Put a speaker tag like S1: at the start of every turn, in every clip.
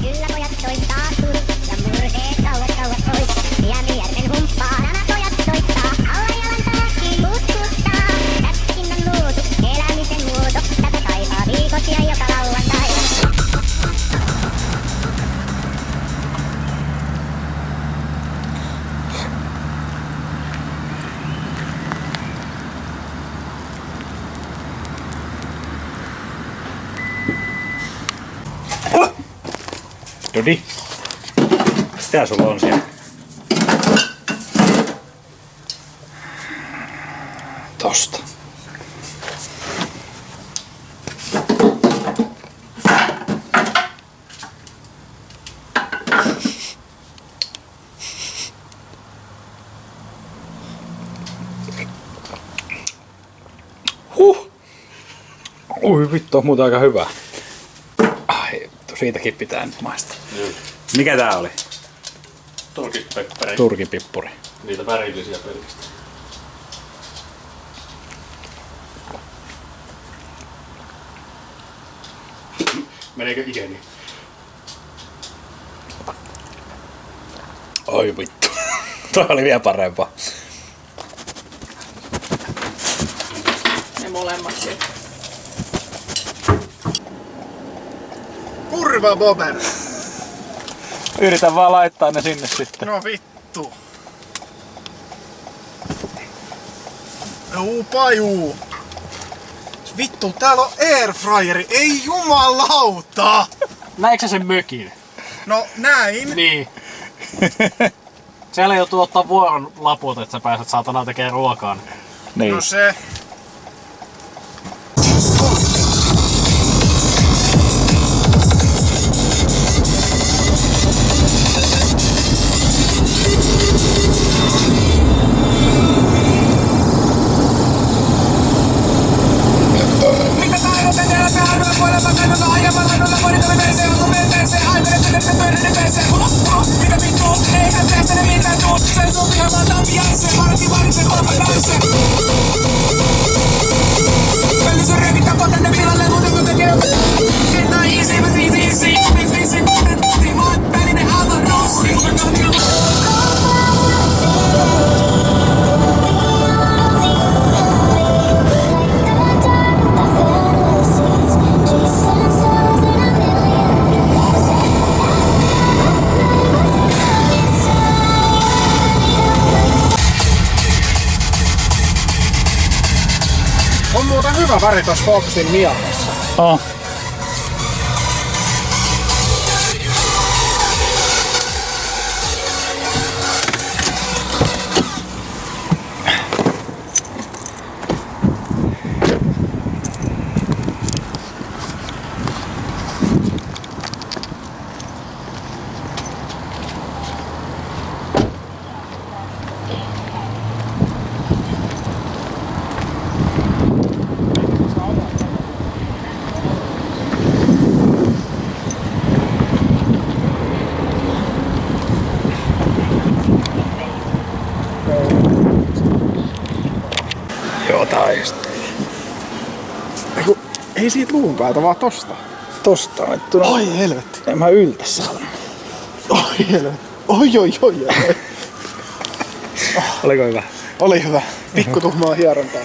S1: Kyllä pojat soittaa suru ja murteet kauas kauas pois. Järven humppaa, nämä pojat soittaa. Alla jalan taaskin mutkuttaa. Tästäkin on luotu elämisen muoto. Tätä kaipaa viikot ja joka lauantai.
S2: Dodi, mitä sulla on siellä? Tosta. Ui vittu, on muuta aika hyvä. Ai, siitäkin pitää nyt maistaa. Mikä tää oli?
S3: Turkispepperi.
S2: Turkipippuri.
S3: Niitä värillisiä pelkästään. Meneekö ikeni?
S2: Oi vittu. Toi oli vielä parempaa.
S4: Ne molemmat sieltä.
S5: Kurva bober!
S2: Yritän vaan laittaa ne sinne sitten.
S5: No vittu. Juu pajuu. Vittu, täällä on airfryeri. Ei jumalauta!
S3: Näikö sä sen mökin?
S5: No näin.
S3: Niin. Siellä joutuu ottaa vuoron laput, että sä pääset saatana tekemään ruokaa.
S2: Niin.
S5: No se. On muuten hyvä väri tossa Foxin mielessä.
S2: Oh. Jotain.
S5: Ei siitä luun päältä, vaan tosta.
S2: Tosta vittu.
S5: Ai helvetti.
S2: En mä yltäs saada.
S5: Ai helvetti. Oi.
S2: Oliko hyvä?
S5: Oli hyvä. Pikku tuhmaa hierontaa.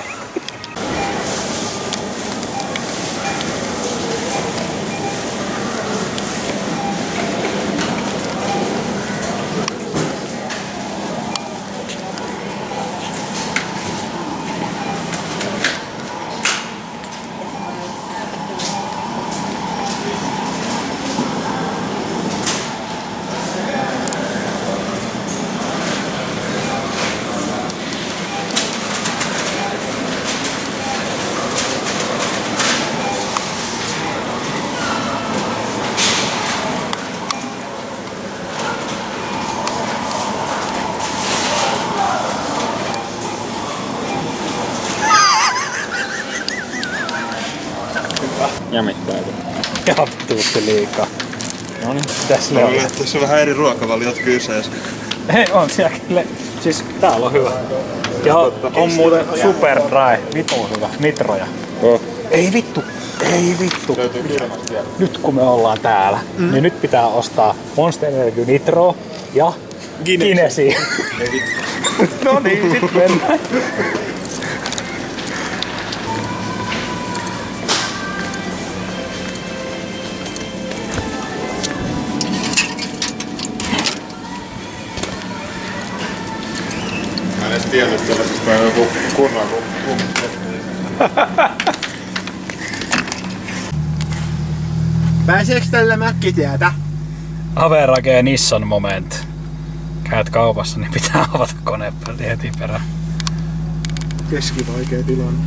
S2: Jämittääkö? Ja vittuutti liikaa. Noniin, mitäs ne on?
S5: Tässä on vähän eri ruokavaliot kyseessä.
S2: Hei, on siellä kyllä. Siis täällä on hyvä. Ja on muuten super dry. Vitun hyvä. Nitroja. Ei vittu. Nyt kun me ollaan täällä, niin nyt pitää ostaa Monster Energy Nitro ja Kinesi. No niin, sit mennään.
S5: Mä en edes tiennyt sellaisesta joku kunnan Pääseekö tällä mäkkitietä?
S2: Average ja Nissan moment. Käyt kaupassa, niin pitää avata konepelti heti perään.
S5: Keskivaikea tilanne.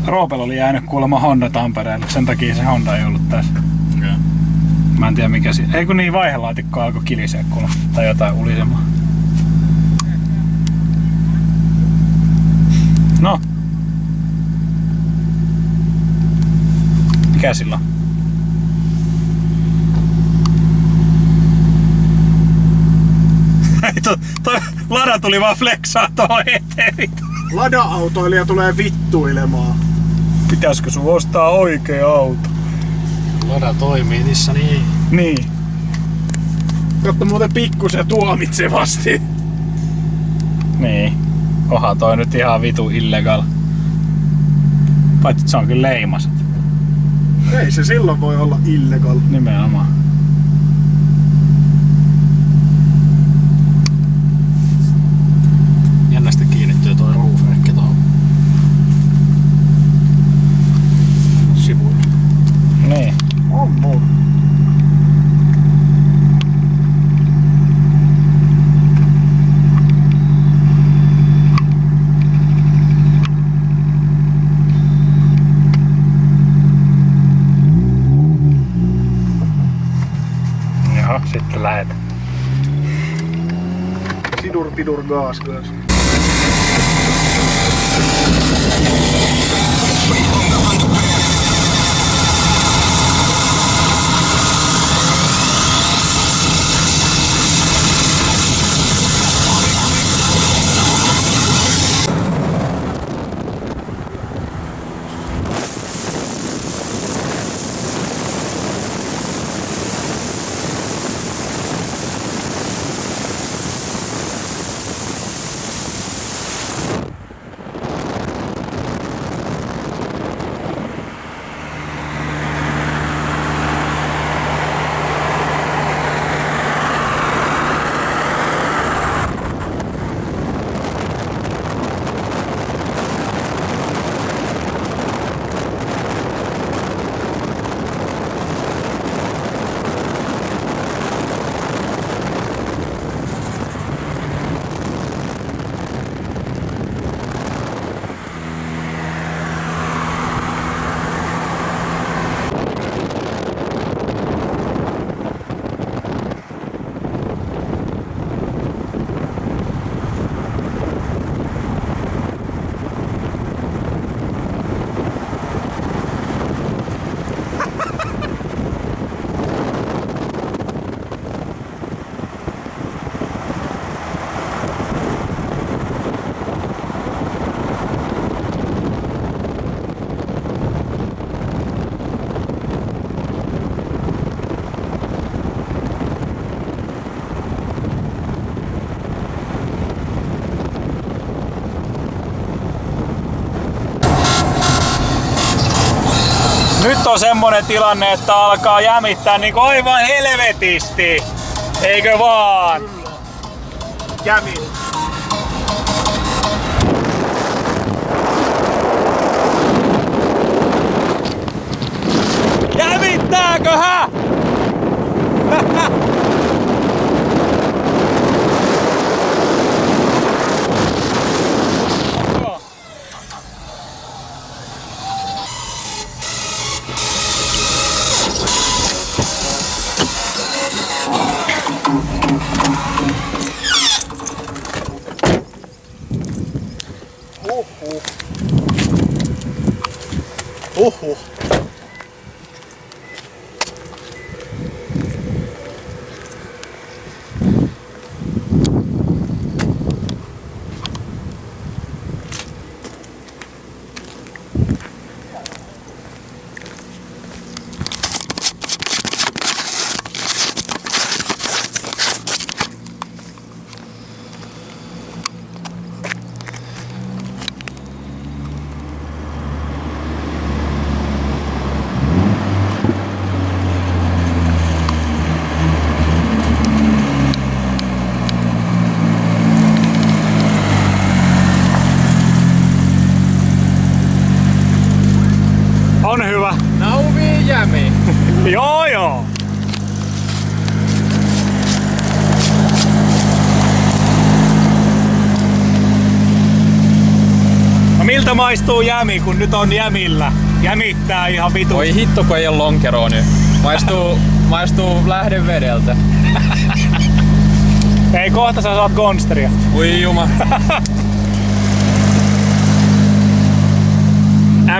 S2: Roopel oli jäänyt kuulemma Honda Tampereelle, sen takia se Honda ei ollut tässä.
S3: Okay.
S2: Mä en tiedä mikä siinä. Ei kun niin, vaihelaatikko alkoi kilisee kuulemma. Tai jotain ulisemaan. No. Mikä sillä on? Toi lada tuli vaan flexaa tohon eteen.
S5: Lada-autoilija tulee vittuilemaan.
S2: Pitäisikö sun ostaa oikea auto?
S3: Lada toimii niissä niin.
S2: Niin.
S5: Katso muuten pikkusen tuomitsevasti.
S2: Niin. Onhan toi nyt ihan vitu illegal. Paitsi se on kyllä leimaset.
S5: Ei se silloin voi olla illegal.
S2: Nimenomaan.
S3: Jännästi kiinnittyy toi ruufrekki tohon sivuille.
S2: Niin.
S5: On mulla.
S2: Joo, sitten lähet.
S5: Sidur pidur gaas myös.
S2: Nyt on semmonen tilanne, että alkaa jämittää niinku aivan helvetisti. Eikö vaan?
S5: Jämin.
S2: Jämittääköhä?
S5: Uhuh.
S2: Miltä maistuu jämi, kun nyt on jämillä? Jämittää ihan vitu.
S6: Oi hitto, kun ei oo lonkeroa nyt. Maistuu lähdevedeltä.
S2: Ei, kohta sä saat gonsteria.
S6: Ui juma.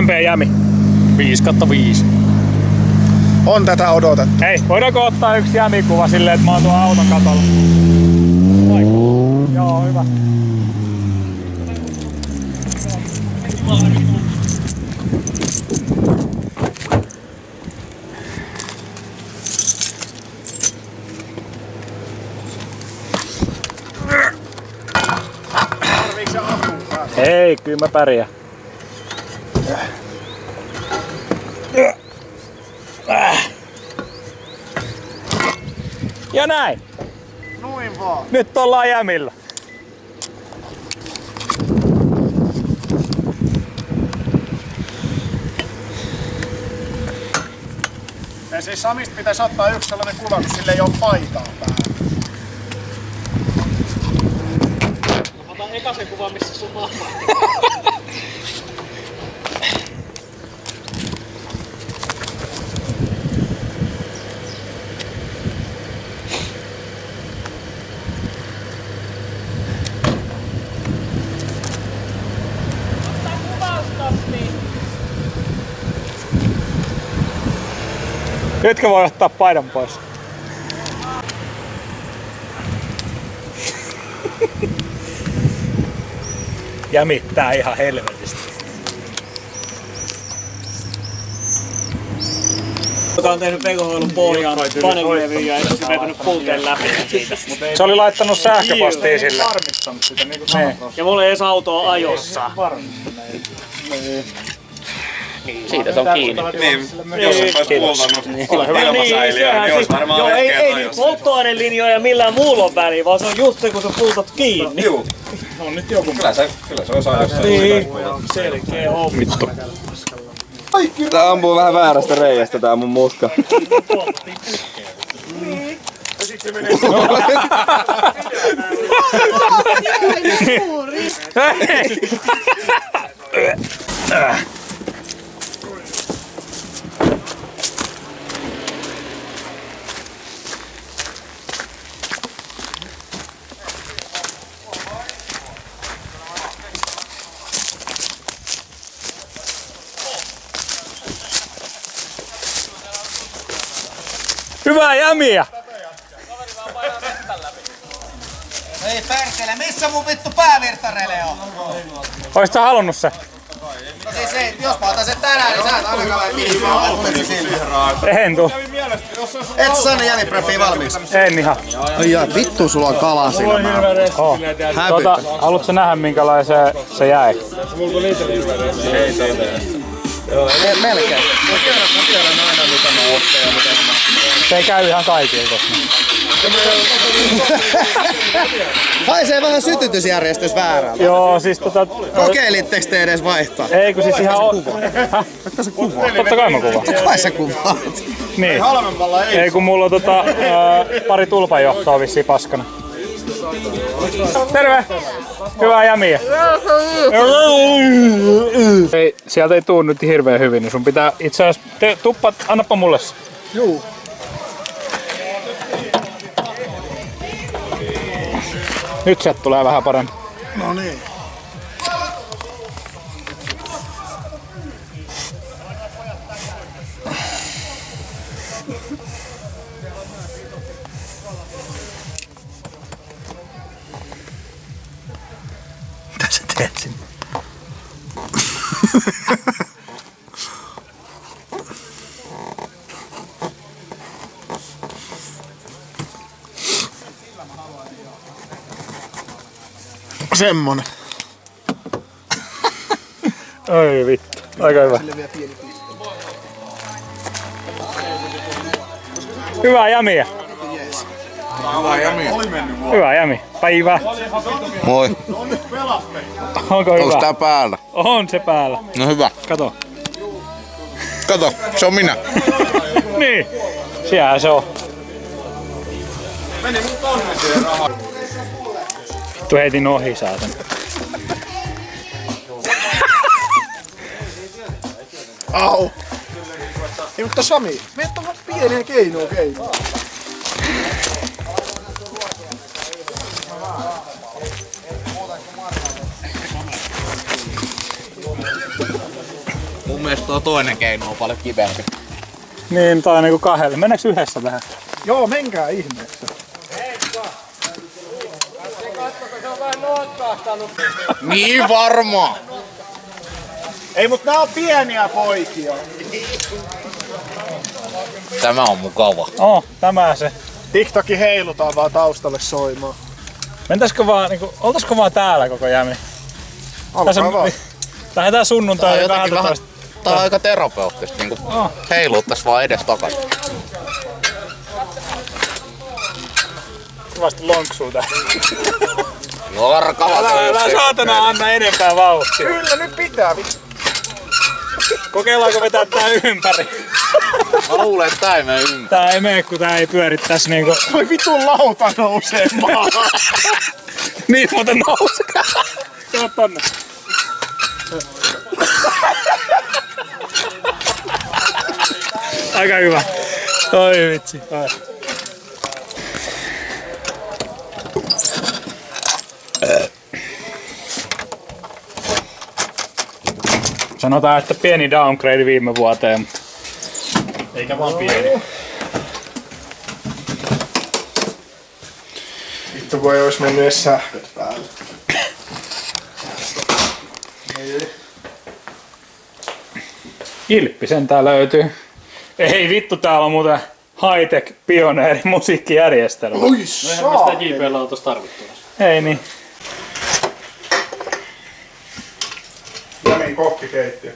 S2: MP jämi.
S6: 5/5.
S5: On tätä odotettu.
S2: Hei, voidaanko ottaa yksi jämikuva silleen, että mä oon tuon auton katolla? Joo, hyvä. Ei, kyllä mä pärjään. Ja näin.
S5: Noin vaan.
S2: Nyt ollaan jämillä.
S5: Ja siis Samista pitäisi ottaa yksi sellainen kuva, kun sillä ei oo paitaa päällä.
S3: Mä otan ekasen kuvan, missä sun mamma.
S2: Nytkö voi ottaa paidan pois? Jämittää ihan helvetisti.
S3: Joka on tehnyt vekohoilun pohjaan panevilevyjä ja se vetänyt pulteen läpi siitä.
S2: Se oli laittanut sähköpostiin sille.
S3: Ja mulla ei edes autoa ajossa.
S6: Siitä se on kiinni.
S7: Niin, jos olisi puoltanut ilmasäiliöön, niin olisi varmaan
S3: joo, ei
S7: kertoa
S3: niin polttoainelinjoja millään muulla on väliä, vaan se on just se, kun sä pultat kiinni.
S7: Juu. On nyt joku. Kyllä se osaa jossain.
S3: Niin, selkeä homma.
S7: Tää ampuu vähän väärästä reiästä tää mun muska.
S2: Hyvää jämiä!
S8: Ei perkele, missä mun vittu päävirtarele on?
S2: Oisit sä halunnut se?
S8: No siis ei, jos mä otan sen tänään, niin sä et ainakaan vai mihin mä otan sen silmään.
S2: En tuu.
S8: Et sä saa ne jänipreppiä valmiiksi?
S2: En ihan.
S8: Ai ja vittu sulla on kalasilmää.
S2: Oh. Haluatko nähdä minkälainen se jäi?
S8: Melkein.
S2: Se ei käy ihan kaikilla tossa.
S8: Haisee vähän sytytysjärjestys väärältä.
S2: Joo, siis
S8: Kokeilitteko te edes vaihtaa?
S2: Ei kun siis ihan Häh?
S8: Mitä sä kuvaat?
S2: Totta kai mä kuvaan.
S8: Totta kai sä kuvaat.
S2: Niin. Ei kun mulla on pari tulpanjohtoa vissiin paskana. Terve! Hyvää jämiä! Ei, sieltä ei tuu nyt hirveän hyvin, niin sun pitää itse asiassa tuppa, annappa mulle se.
S8: Juu.
S2: Nyt sieltä tulee vähän parempi.
S8: No niin. Mitä sä teet sinne? Semmonen.
S2: Oi vittu, aika hyvä. Hyvää jämiä. Hyvää jämi. Päivää.
S7: Moi.
S2: Onko hyvä?
S7: Onks tää päällä?
S2: On se päällä.
S7: No hyvä.
S2: Kato.
S7: Kato, se on minä.
S2: Niin. Siellähän se on. Vittu heitin ohi saatan.
S5: Au! Ei, mutta Sami, meitä on vaan pieniä keinoa.
S6: Mun mielestä tuo toinen keino on paljon kipeämpi.
S2: Niin, tää on niinku kahdelle. Mennäänkö yhdessä vähän?
S5: Joo, menkää ihmeessä.
S6: Niin varma!
S5: Ei, mut nää on pieniä poikia.
S6: Tämä on mukava.
S2: Tämä se.
S5: TikTokin heilutaan vaan taustalle soimaan.
S2: Mentäisikö vaan, niinku, oltaisko vaan täällä koko jämi?
S5: Alkaa vaan.
S2: Lähdetään sunnuntai ja 12.
S6: Tää on aika terapeuttista, niinku heiluuttais vaan edes takas.
S2: Kivasti lonksuu tää.
S6: Älä
S2: saatana anna enempää vauhtia.
S5: Kyllä nyt pitää.
S2: Kokeillaanko vetää tää ympäri?
S6: Mä luulen, että tää ei mene ympäri.
S2: Tää ei mene, kun tää ei pyöri tässä niinku...
S5: Voi vitun lauta nousee maahan.
S2: Niin muuten nousee. Kato tonne. Aika hyvä. Oi vitsi. Oi. Sanotaan, että pieni downgrade viime vuoteen, mutta eikä vaan pieni.
S5: Vittu voi ois mennyt edes sähköt päälle.
S2: Ilppi sentään löytyy. Ei vittu, täällä on muuten high-tech pioneeri musiikkijärjestelmä.
S5: Oi
S3: Eihän
S5: saa!
S3: me sitä JP:llä on tossa tarvittu.
S2: Ei niin.
S5: Jämin kokkikeittiö.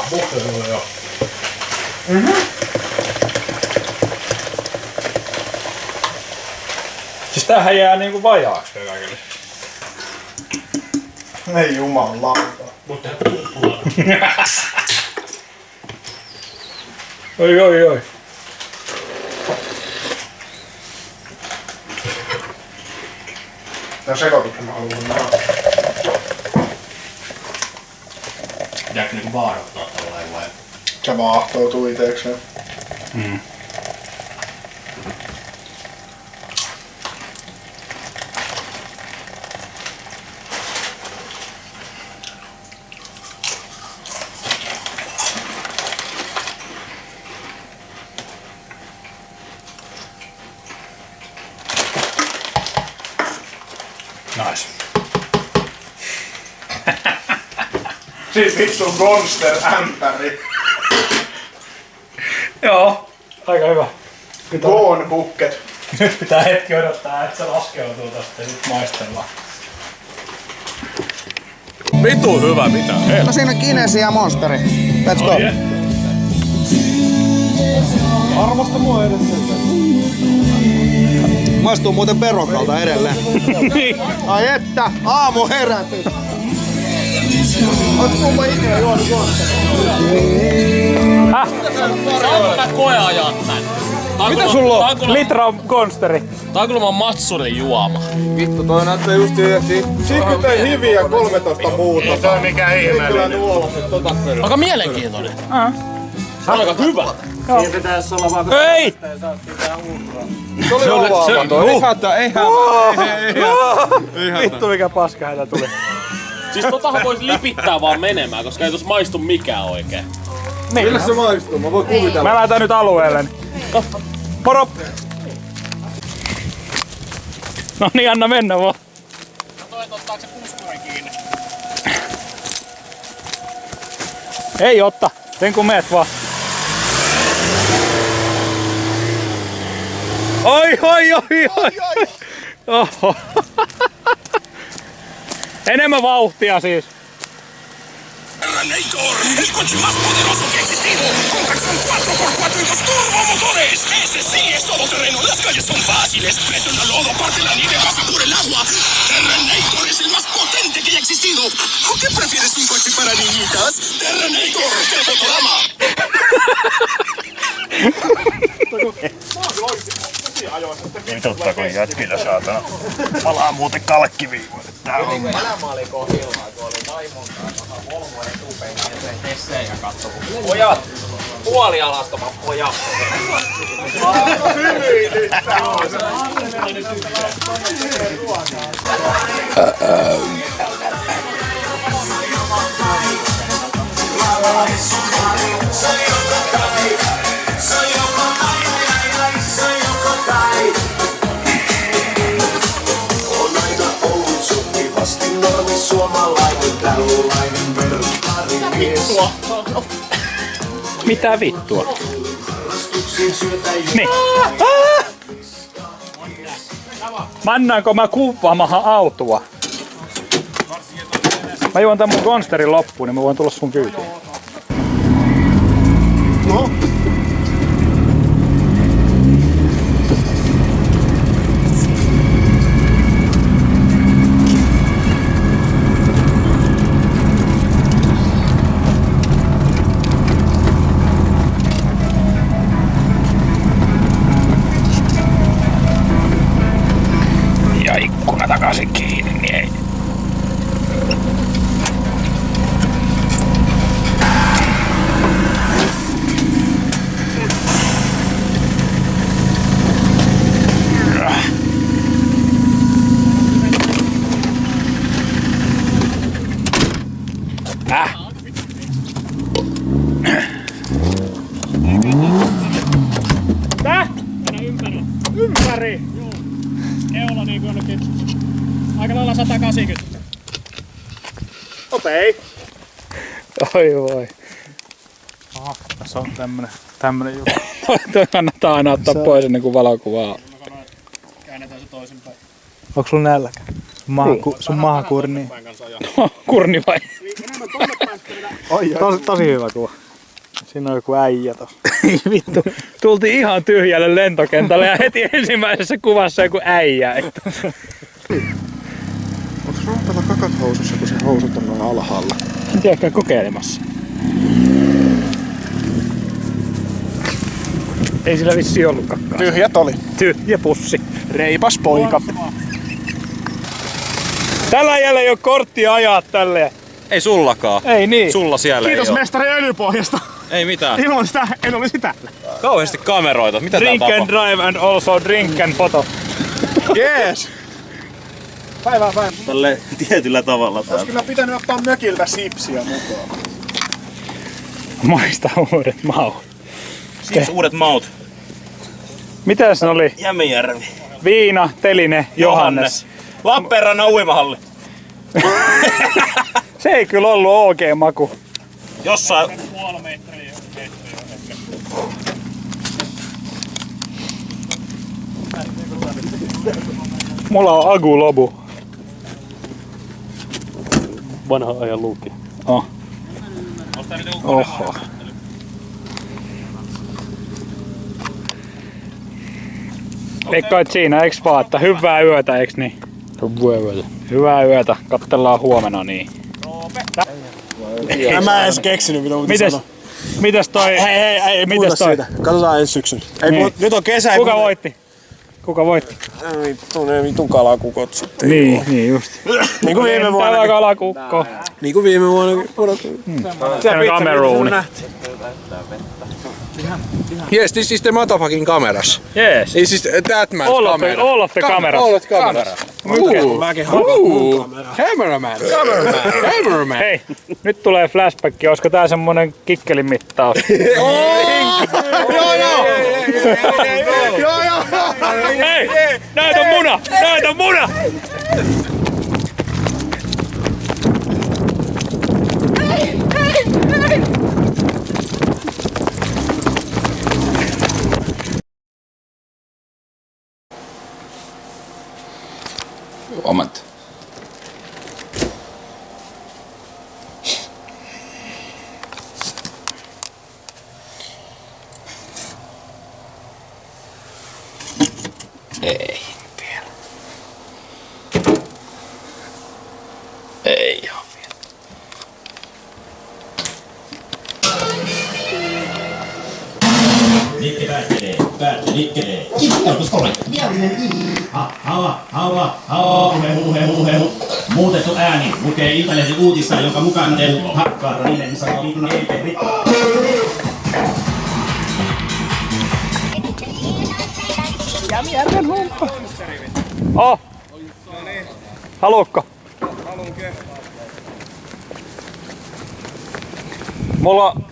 S3: Buffalo joo.
S2: Siis tämähän jää niinku vajaaksi kaikille.
S5: Ei jumalauta.
S3: Mutta kuppula.
S2: Oi.
S5: Tää sekoituksen mä haluan nähdä.
S3: Pitääkö niinku vaarottaa tolleen vai?
S5: Se maahtoutuu itekseen.
S2: Nice.
S5: Siis vittu Monster-ämpäri.
S2: Joo, aika hyvä.
S5: Gone bucket.
S2: Nyt pitää hetki odottaa, että se laskeutuu tosta ja sit maistellaan.
S6: Vitu hyvä, mitä?
S8: No siinä on Kinesi ja Monsteri. Let's go.
S5: Arvosta mua edes sen.
S8: Maistuu muuten perokalta edelleen. Ai että, aamu herätys.
S5: Oot kumma ikinä juonut Monsteria?
S3: Saanko mä koeajaa tän?
S2: Mitä sulla on? Litra on Monsteri.
S3: Tää on kyllä Matsurin juoma.
S8: Vittu, toi näyttää just
S5: Sikkytön hiviä 13 muuta. Ei toi mikään ihmeellinen.
S3: Aika mielenkiintoinen. Aika hyvä.
S2: Siinä pitäis olla vaan ei!
S8: Se oli avaamaton. Ei hätä.
S2: Vittu mikä paska hätä tuli.
S3: Siis totahan vois lipittää vaan menemään, koska ei tos maistu mikään oikein.
S8: Millä se maistuu? Mä voin kuvitella.
S2: Mä lähetän nyt alueelle. Moro! No niin, anna mennä vaan.
S3: Ottaako se puskuri kiinni?
S2: Ei otta. Sen kun meet vaan. Oi. Oho. Enemmän vauhtia siis.
S9: Terranator, el coche más poderoso que ha existido, con tracción 4x4 y 2 turbomotores. Ese sí es todoterreno, las calles son fáciles, mete el lodo, parte la nieve, pasa por el agua. Terranator es el más potente que haya existido. ¿O qué prefieres, un coche para niñitas? Terranator, de Fotorama.
S2: Vituttako jätkillä saatana. Palaa muuten kalkkiviivoille. Tää on.
S3: Elämä oli kohdillaan, kun oli vaimon kanssa Volvo etupenkillä sen tessejä katso. Pojat! Puolialastomat pojat!
S2: Mitä vittua? Niin. Mannaanko mä kuvaamahan autoa? Mä juon tän mun Monsterin loppuun, niin mä voin tulla sun kyytiin. No. Ja ikkuna takaisin kiinni, niin ei.
S5: Ympäri! Keula niinku jonnekin aika lailla 180. Nopei!
S2: Oi voi.
S5: Aha, tässä on tämmönen juttu.
S2: Toi kannattaa aina ottaa pois ennen kuin valokuvaa.
S5: Käännetään se toisinpäin.
S2: Onks sulla nälkä? Sun maakurni. Kurni vai? Tosi hyvä kuva. Siinä on joku äijä tossa. Vittu. Tultiin ihan tyhjälle lentokentälle ja heti ensimmäisessä kuvassa joku äijä.
S5: Onko sulla täällä kakat housussa, kun se housut on noin alhaalla?
S2: En tiedä, kokeilemassa. Ei sillä vissiin ollut kakkaa.
S5: Tyhjät oli.
S2: Tyhjä pussi.
S5: Reipas poika.
S2: Tällä äijällä ei oo korttia ajaa tälle.
S6: Ei sullakaan.
S2: Ei niin.
S6: Sulla siellä
S5: Kiitos
S6: ei oo.
S5: mestari öljypohjasta.
S6: Ei mitään.
S5: Ilman sitä en olisi täällä.
S6: Kauheasti kameroita. Mitä
S2: Drink
S6: tää
S2: and
S6: tapahtuu?
S2: drive and also drink and photo.
S5: Jees! Päivää.
S7: Tälle tietyllä tavalla
S5: Ois kyllä pitänyt ottaa mökiltä sipsiä mukaan.
S2: Maista uudet maut.
S7: Siis uudet maut.
S2: Mitäs ne oli?
S7: Jämijärvi.
S2: Viina, Teline, Johannes.
S7: Lappeenrannan uimahalli.
S2: Se ei kyllä ollut OK maku.
S7: Jossain.
S2: Mulla on Agu Lobu.
S3: Vanha ajan luukki.
S2: Oh. Oho. Veikkaat siinä, eiks vaan, että hyvää yötä, eiks niin? Hyvää yötä. Kattellaan huomenna niin.
S5: En mä edes keksinyt mitä uutta sanoa.
S2: Mites toi?
S5: Hei,
S2: mites
S5: puhuta
S2: toi?
S5: siitä. Katsotaan ensi syksyn. Ei,
S2: Niin.
S5: nyt on kesä.
S2: Kuka voitti?
S5: Vittu, ne vitun kalakukot sitten.
S2: Niin just.
S5: Niinku viime vuonna.
S2: Täällä kalakukko.
S5: Niinku viime vuonna.
S2: Cameroon.
S8: Yes, this is the motherfucking cameras.
S2: Yes.
S8: This is that man's camera.
S2: All of the cameras.
S8: All of the cameras. Cameraman.
S2: Hei, nyt tulee flashback. Olisiko tää semmonen kikkelin mittaus? Hei, näytä muna! Näytä muna!
S6: Moment. Ei vielä. Ei oo vielä.
S9: Nikke päättelee. Helpos korrekti. Viallinen I. Huhu. Muutettu ääni lukee Iltalehden uutista, jonka mukaan Tello hakkaa Rainen sanoo Petteri.
S2: Jämijärven humppa. Oh! Haluatko? Mulla on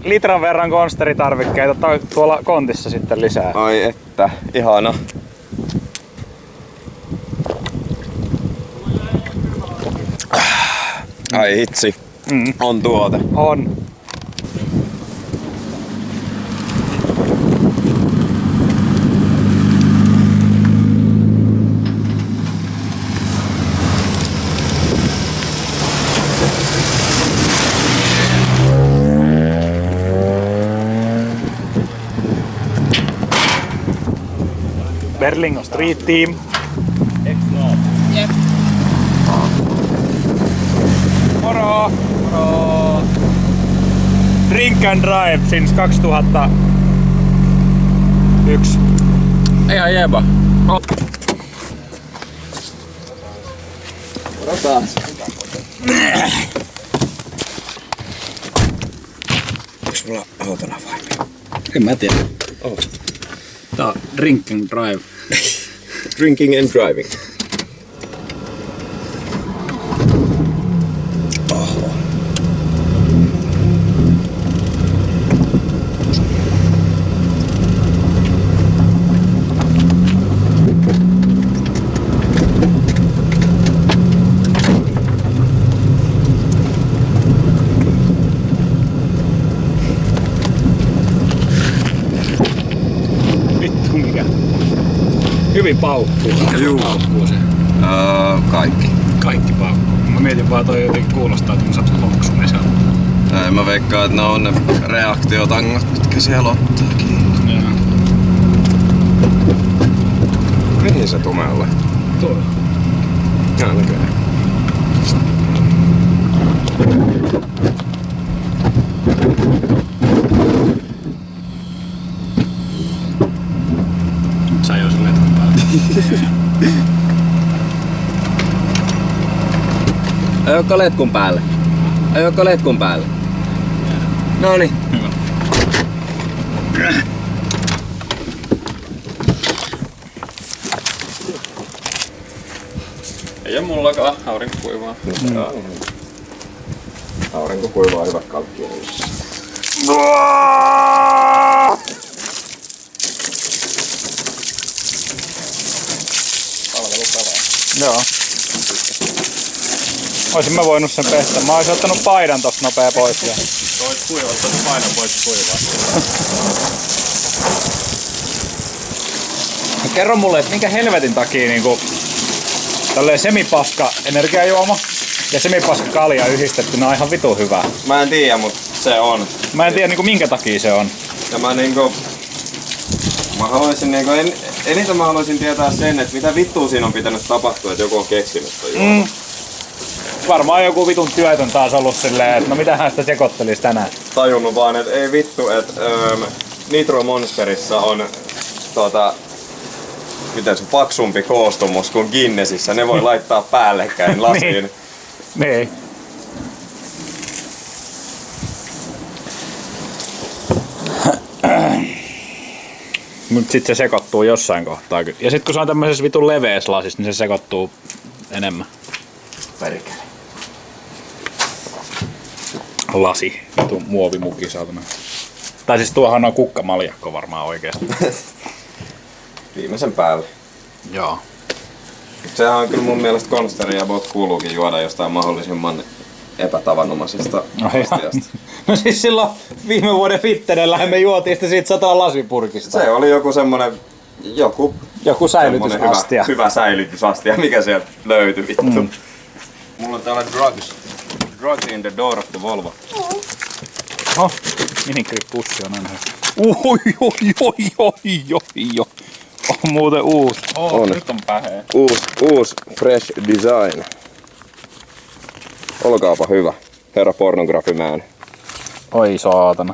S2: litran verran konsteritarvikkeita tuolla kontissa sitten lisää.
S7: Ai että, ihana. Ai hitsi. On tuote.
S2: On. Berlingo Street Team.
S4: Jep.
S2: Moro! Moro! Drink and Drive since 2001.
S6: Ihan jeba.
S7: Odotaan. Onks mulla autona vai?
S6: En mä tiedä. Tää on Drink and Drive.
S7: Drinking and driving. Oho.
S2: Vittu mikä. Hyvin paukkuu.
S7: Juu.
S6: Paukkuu se.
S7: Kaikki.
S2: Kaikki paukkuu. Mä mietin vaan toi jotenkin kuulostaa tommoselta lonksumiselta.
S7: Mä veikkaan, että ne on ne reaktiotangot, mitkä siellä ottaa kiinni.
S2: Joo.
S7: Mihin se tumelle?
S2: Tuolla.
S7: Jaa, näköjään.
S2: Nyt sä jo sen letkun päälle.
S7: Ajoitko letkun päälle? Ajoitko letkun päälle? Noniin.
S2: Hyvä.
S6: Ei oo mullakaan, aurinko kuivaa.
S7: Aurinko kuivaa hyvät kalkkia.
S2: Joo. Oisin mä voinut sen pestä. Mä oisin ottanut paidan tosta nopea pois. Ja...
S6: Voit kuivaa, ottaa painon pois kuivaa.
S2: Kerro mulle, että minkä helvetin takia niinku tälleen semipaska energiajuoma ja semipaska kalja yhdistettynä on ihan vitun hyvää.
S7: Mä en tiedä, mut se on.
S2: Mä en tiedä niinku minkä takia se on.
S7: Ja mä niinku... Mä haluaisin niinku... Eniten mä haluaisin tietää sen, että mitä vittua siinä on pitänyt tapahtua, että joku on keksinyt toi juoma.
S2: Varmaan joku vitun työtön taas ollut silleen, että no mitähän sitä sekoittelis tänään.
S7: Tajunnut vaan, että ei vittu, että Nitro Monsterissa on miten se paksumpi koostumus kuin Guinnessissä. Ne voi laittaa päällekkäin lasiin.
S2: Niin. Mut sit se sekoittuu jossain kohtaa. Ja sit kun se on tämmöisessä vitun leveässä lasissa, niin se sekoittuu enemmän.
S7: Perkele.
S2: Lasi. Vitun muovimuki saatana. Tai siis tuohan on kukkamaljakko varmaan oikeesti.
S7: Viimeisen päälle.
S2: Joo.
S7: Sehän on kyllä mun mielestä konsteri ja bot kuuluukin juoda jostain mahdollisimman epätavanomaisesta astiasta.
S2: No siis silloin viime vuoden Fittedellähän me juotiin sitä siitä 100 lasipurkista.
S7: Se oli joku semmonen...
S2: Joku säilytysastia.
S7: Hyvä säilytysastia, mikä sieltä löytyi vittu. Mulla on täällä Drugs in the door of the Volvo.
S2: Oh, minigrip-pussi on aina hyvä. On muuten uusi.
S7: On.
S6: Nyt on päheä.
S7: Uusi fresh design. Olkaapa hyvä, herra pornografimään.
S2: Oi saatana.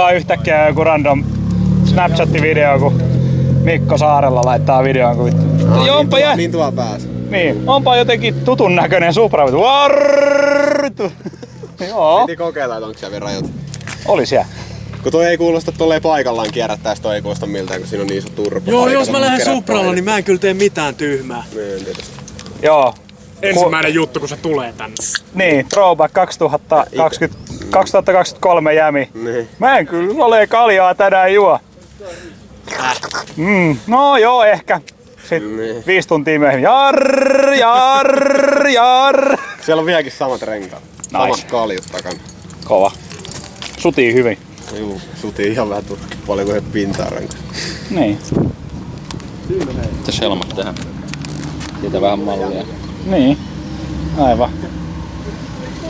S2: vaan yhtäkkiä joku random Snapchat-video, kun Mikko Saarella laittaa videon, kun vittu. Onpa
S8: Niin tuo pääs.
S2: Niin, onpa jotenkin tutun näköinen Supra. Joo.
S8: Piti kokeilla, että onko siellä vielä rajat.
S2: Oli siellä.
S8: Kun toi ei kuulosta tolleen paikallaan kierrättää, toi ei kuulosta miltään, kun siinä on niin iso turbo.
S10: Joo, jos mä lähden Supralla, niin mä en kyllä tee mitään tyhmää.
S8: Niin, tietysti.
S2: Joo.
S5: Ensimmäinen juttu, kun se tulee tänne.
S2: Niin, Throwback 2023 jämi.
S8: Niin.
S2: Mä en kyllä ole kaljaa tänään juo. No joo, ehkä. Sitten
S8: Niin.
S2: 5 tuntia myöhemmin. Jarr.
S8: Siellä on vieläkin samat renkaat.
S2: Nice.
S8: Samat kaljut takana.
S2: Kova. Sutii hyvin.
S8: Juu, sutiin ihan vähän paljon kuin pintaa renkaat.
S2: Niin.
S6: Mitä Shelmat tehdään? Siitä vähän mallia.
S2: Niin. Aivan.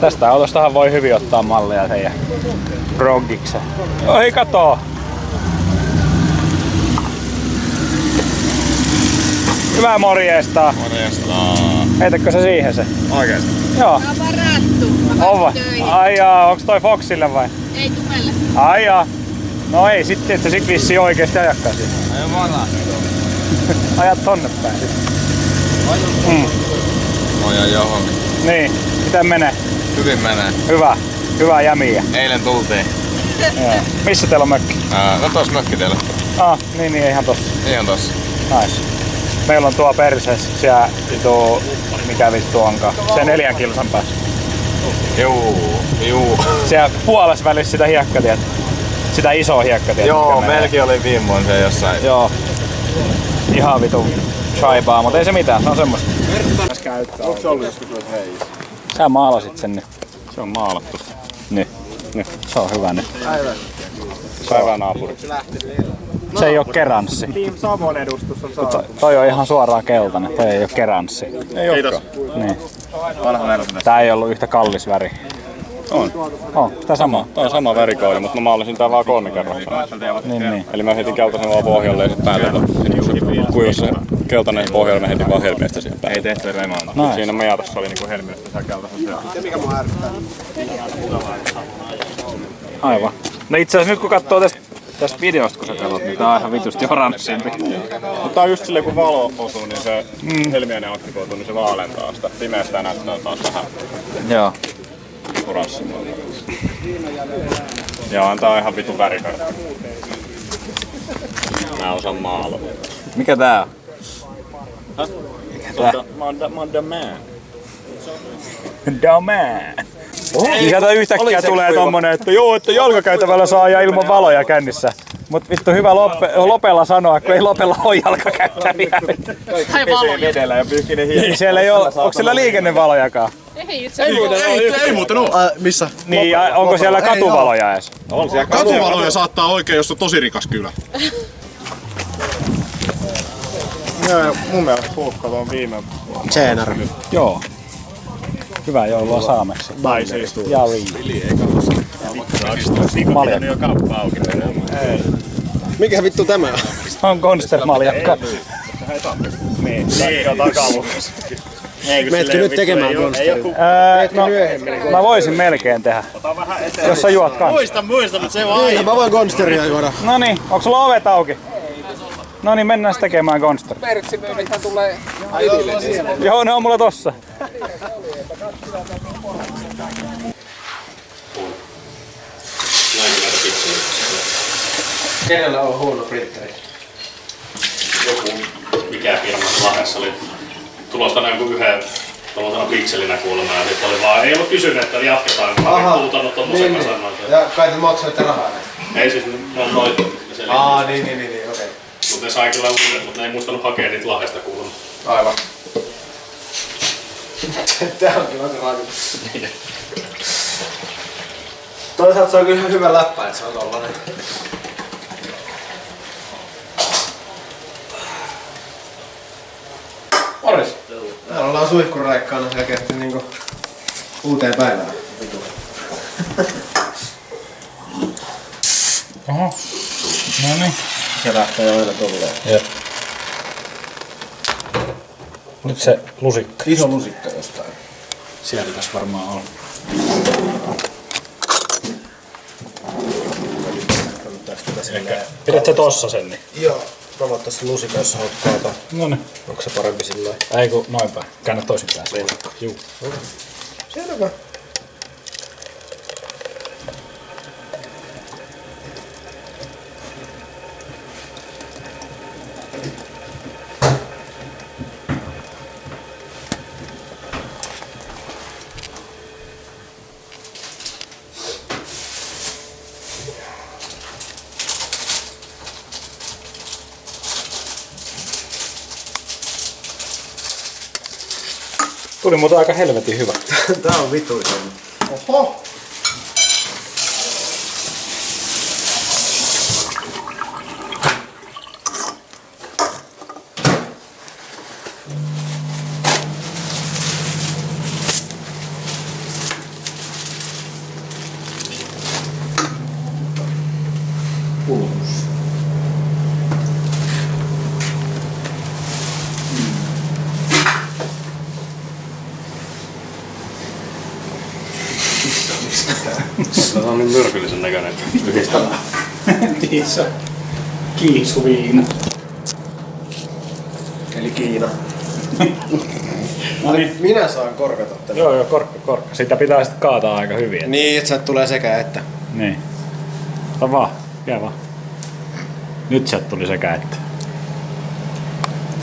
S2: Tästä autostahan voi hyvin ottaa mallia teidän Rogikseen. Oi kato! Hyvää morjesta!
S6: Morjesta.
S2: Heitätkö se siihen se?
S6: Oikeesti?
S2: Joo.
S11: Tää on varattu. Mä
S2: On vai?
S11: pääsin töihin.
S2: Ai jaa, onks toi Foxille vai?
S11: Ei Tumelle.
S2: Ai jaa. No ei, sit et sä sit vissiin oikeesti ajakkaan siitä.
S6: Ei varaa.
S2: Ajat tonne päin sit.
S6: Noja johonkin.
S2: Niin, miten menee?
S6: Hyvin menee.
S2: Hyvä. Hyvää jämiä.
S6: Eilen tultiin.
S2: Joo. Missä teillä on mökki?
S6: No tos mökki teillä.
S2: Niin ihan tossa.
S6: Ihan tossa.
S2: Nice. Meillä on tuo perseessä siellä vitu, mikä vittu onkaan. Se 4 kilsan päässä.
S6: Juu.
S2: Siellä puolessa välissä sitä hiekkatietä. Sitä isoa hiekkatietä.
S6: Joo, melkein oli viimoin se jossain.
S2: Joo. Ihan vitu shaibaa, mutta ei se mitään, se on semmoista.
S8: Onko se ollut joskus noissa heissä?
S2: Sä maalasit sen nyt.
S6: Se on maalattu.
S2: Niin. Se on hyvä nyt.
S6: Päivää naapuri.
S2: Se ei oo keranssi.
S5: Team Savon edustus on saatu.
S2: Toi on ihan suoraan keltainen, toi ei oo keranssi.
S6: Ei olekaan.
S2: Niin.
S6: Vanha versio.
S2: Tää ei ollut yhtä kallis väri. On, sitä samaa.
S6: Tää on sama värikoodi, mutta mä maalasin tää vaan 3 kerroksena.
S2: Niin.
S6: Eli mä heitin keltaisen vaan pohjalle ja sit päälle. Kuivus se keltainen pohjalle, mä heitin vaan helmeestä siihen päälle. Ei tehty remonta.
S2: Nice.
S6: Siinä majatossa oli niinku helmeestä siellä keltaisessa.
S8: Mikä mua ärsyttää?
S2: Aivan. No itse asiassa nyt kun katsoo tästä videosta, kun sä katsot, niin tää on ihan vitusti oranssimpi.
S6: Mutta tää on just silleen kun valo osuu, niin se helmiäinen aktivoituu, niin se vaalentaa sitä. Pimeästä näyttää taas vähän
S2: Joo.
S6: oranssimmalta. Ja tää on ihan vitu värikartta. Mä osaan maalata.
S2: Mikä tää on?
S6: Mä oon the man.
S2: Domain. Niin sieltä yhtäkkiä tulee tommonen, että joo, että jalkakäytävällä saa ajaa ilman valoja kännissä. Mut vittu hyvä Lopella sanoa, kun ei Lopella oo jalkakäyttäviä.
S11: Tai valoja.
S7: Vedellä ja pyyhkii ne hiilet.
S2: Niin siellä ei oo, onko siellä liikennevalojakaan?
S5: Ei muuten oo. Missä?
S2: Niin, onko siellä katuvaloja edes?
S7: On siellä
S5: Katuvaloja saattaa oikein, jos on tosi rikas kylä.
S7: Joo, mun mielestä Puukkalo on viime
S8: Tjänare.
S2: Joo. Hyvää joulua saameksi.
S5: Tai siis.
S2: Jari. Maljakka.
S6: jo kauppa auki.
S8: Mikä vittu tämä on?
S2: On Gonster-maljakka.
S5: Niin, takalukas.
S8: Meetkö nyt tekemään Gonsteria?
S2: No, mä voisin melkein tehdä. Jos sä juot kans.
S5: Muista, mutta se on
S8: Niin, mä voin Gonsteria juoda.
S2: Noniin, onko sulla ovet auki? Noniin, mennään tekemään Gonster.
S3: Merksimyynnithän tulee Lidille siellä.
S2: Joo, ne on mulla tossa.
S8: Kenellä on huono printeri?
S6: Joku, mikä firma Lahdessa oli tulosta näin kuin yhden tuollaisena pikselinä kuulemma. Ja sitten oli vaan, ei ollut kysynyt, että jatketaan, kun mä olin puutanut tommosen kasan noita.
S8: Ja kai te maksoitte rahaa näin?
S6: Ei siis, ne on noita.
S8: Niin, okei.
S6: Mutta ne sai kyllä uudet, mutta ne ei muistanut hakea niitä Lahdesta kuulemma.
S8: Aivan. Tää on kyllä se rajoitus. Toisaalta se on kyllä ihan hyvä läppä, että se on tollanen.
S3: Morjes.
S8: Täällä ollaan suihkureikkaana ja kehti niinku uuteen päivään.
S2: Oho. Noniin.
S8: Se lähtee aina tolleen.
S2: Jep. Nyt se lusikka.
S8: Iso lusikka jostain.
S2: Siellä tässä varmaan on. Pidät sä tossa sen niin?
S8: Joo. Provat tässä lusika, jos haluat kaataa.
S2: Noniin.
S8: Onko se parempi sillä lailla?
S2: Ei kun noin päin. Käännä toisinpäin. Juu.
S8: Selvä.
S2: Tuli muuten aika helvetin hyvä.
S8: Tää on vituisen. Oho!
S6: Se on niin myrkyllisen näköinen.
S2: Tiissä. Kiisuviina.
S8: Eli Kiina.
S2: No niin.
S8: Minä saan korkata tämän.
S2: Joo, korkka. Sitä pitää sitten kaataa aika hyvin.
S8: Niin, että sieltä tulee sekä että.
S2: Niin. Ota vaan. Jää vaan. Nyt sieltä tuli sekä että.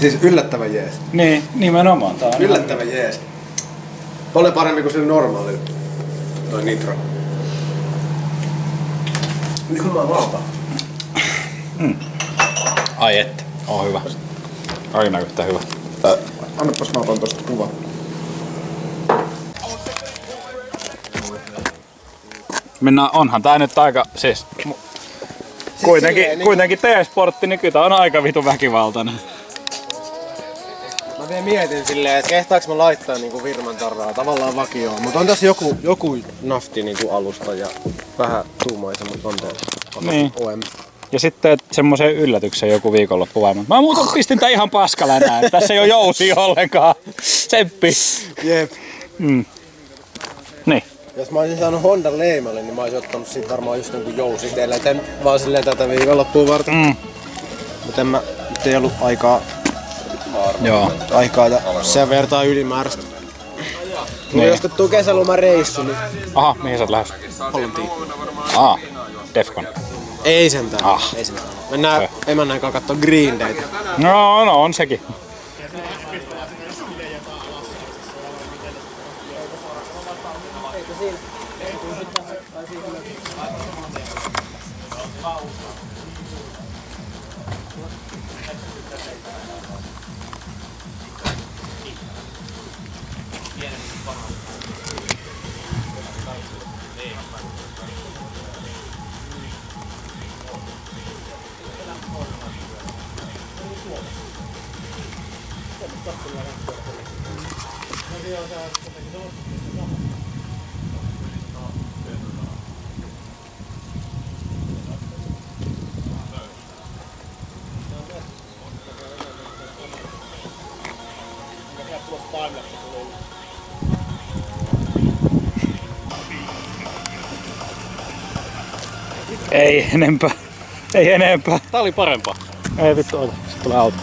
S8: Siis yllättävän jees.
S2: Niin, nimenomaan. Tää on
S8: Yllättävän jees. Paljon parempi kuin sillä normaalilla. Toi nitro. Jumalauta.
S2: Ai että. On hyvä. Aina yhtä hyvä.
S8: Annapas mä otan tosta kuvan.
S2: Mennään, onhan tää nyt aika, siis kuitenkin T-sportti nykyään on aika vitu väkivaltainen.
S8: Mä vielä mietin silleen, että kehtaaks mä laittaa niinku firman tarraa tavallaan vakioon, mutta on tässä joku nafti niinku alusta ja vähän tuumaisemmat on
S2: Niin.
S8: OM.
S2: Ja sitten semmoisen yllätyksen joku viikonloppu vaan. Mä muuten pistin tää ihan paskalle näin. Tässä ei oo jousia ollenkaan. Tsemppi.
S8: Jep.
S2: Niin.
S8: Jos mä olisin saanut Hondan leimalle, niin mä olisin ottanut siitä varmaan just jonkun jousiteellä, et en vaan silleen tätä viikonloppuun varten. Mut nyt ei ollut aikaa ja sen vertaa ylimääräistä. Tuli ostettua kesälomareissu, niin
S2: Aha, mihin sä oot lähes?
S8: Hollantiin.
S2: Defcon.
S8: Ei sentään. Ei sentään. Mennään emännän kanssa kattoo Green Dayta.
S2: No on sekin. Ei enempää. Ei enempää.
S6: Tää oli parempaa.
S2: Ei vittu, ota. Sitten tulee auto.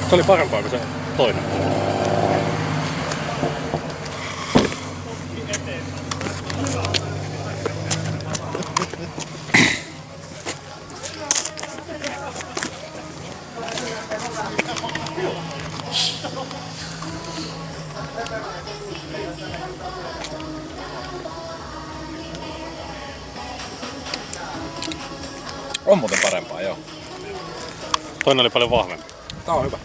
S6: Se oli parempaa kuin se toinen.
S3: On muuten parempaa, joo.
S6: Toinen oli paljon vahvempi.
S3: Tää on hyvä.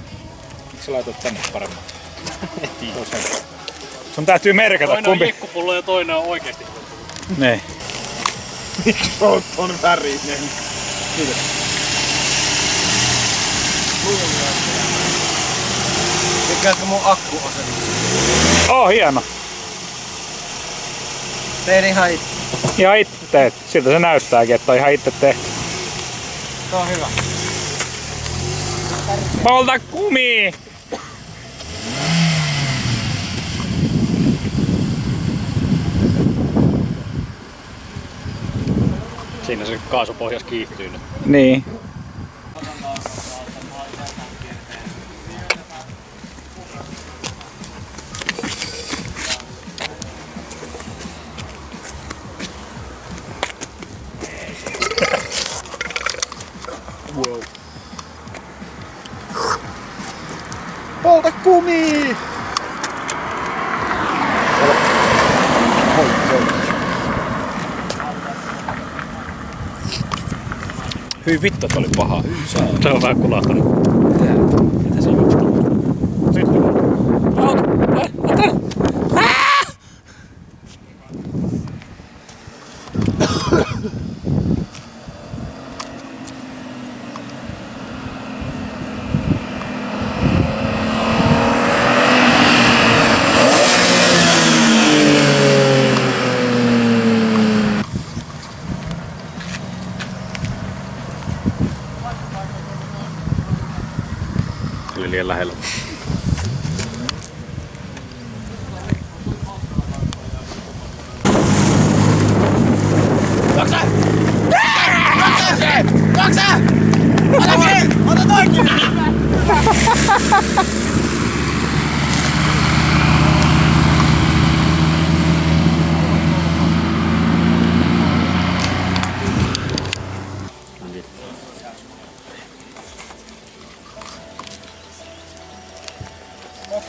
S3: Miksi sä laitat tänne paremmin?
S2: Sun täytyy merkata
S6: Toinen
S2: kumpi.
S6: on jikkupullo ja toinen on oikeesti.
S2: Niin.
S5: Miksi on värinen? Kiitos.
S8: Tykkäätkö mun akkuasennuksesta?
S2: Hieno.
S8: Tein ihan itse.
S2: Ihan itse. Siltä se näyttääkin, että on ihan itse tehty.
S8: Tää on hyvä.
S2: Polta kumii!
S6: Siinä se kaasupohjas kiihtyy nyt.
S2: Niin.
S5: Wow. Polta kumii!
S3: Hyi vittu, että oli paha.
S6: Se on vähän kulahtanut.
S3: Mitä se on vittu?
S2: Sitten.
S6: Oli liian lähellä.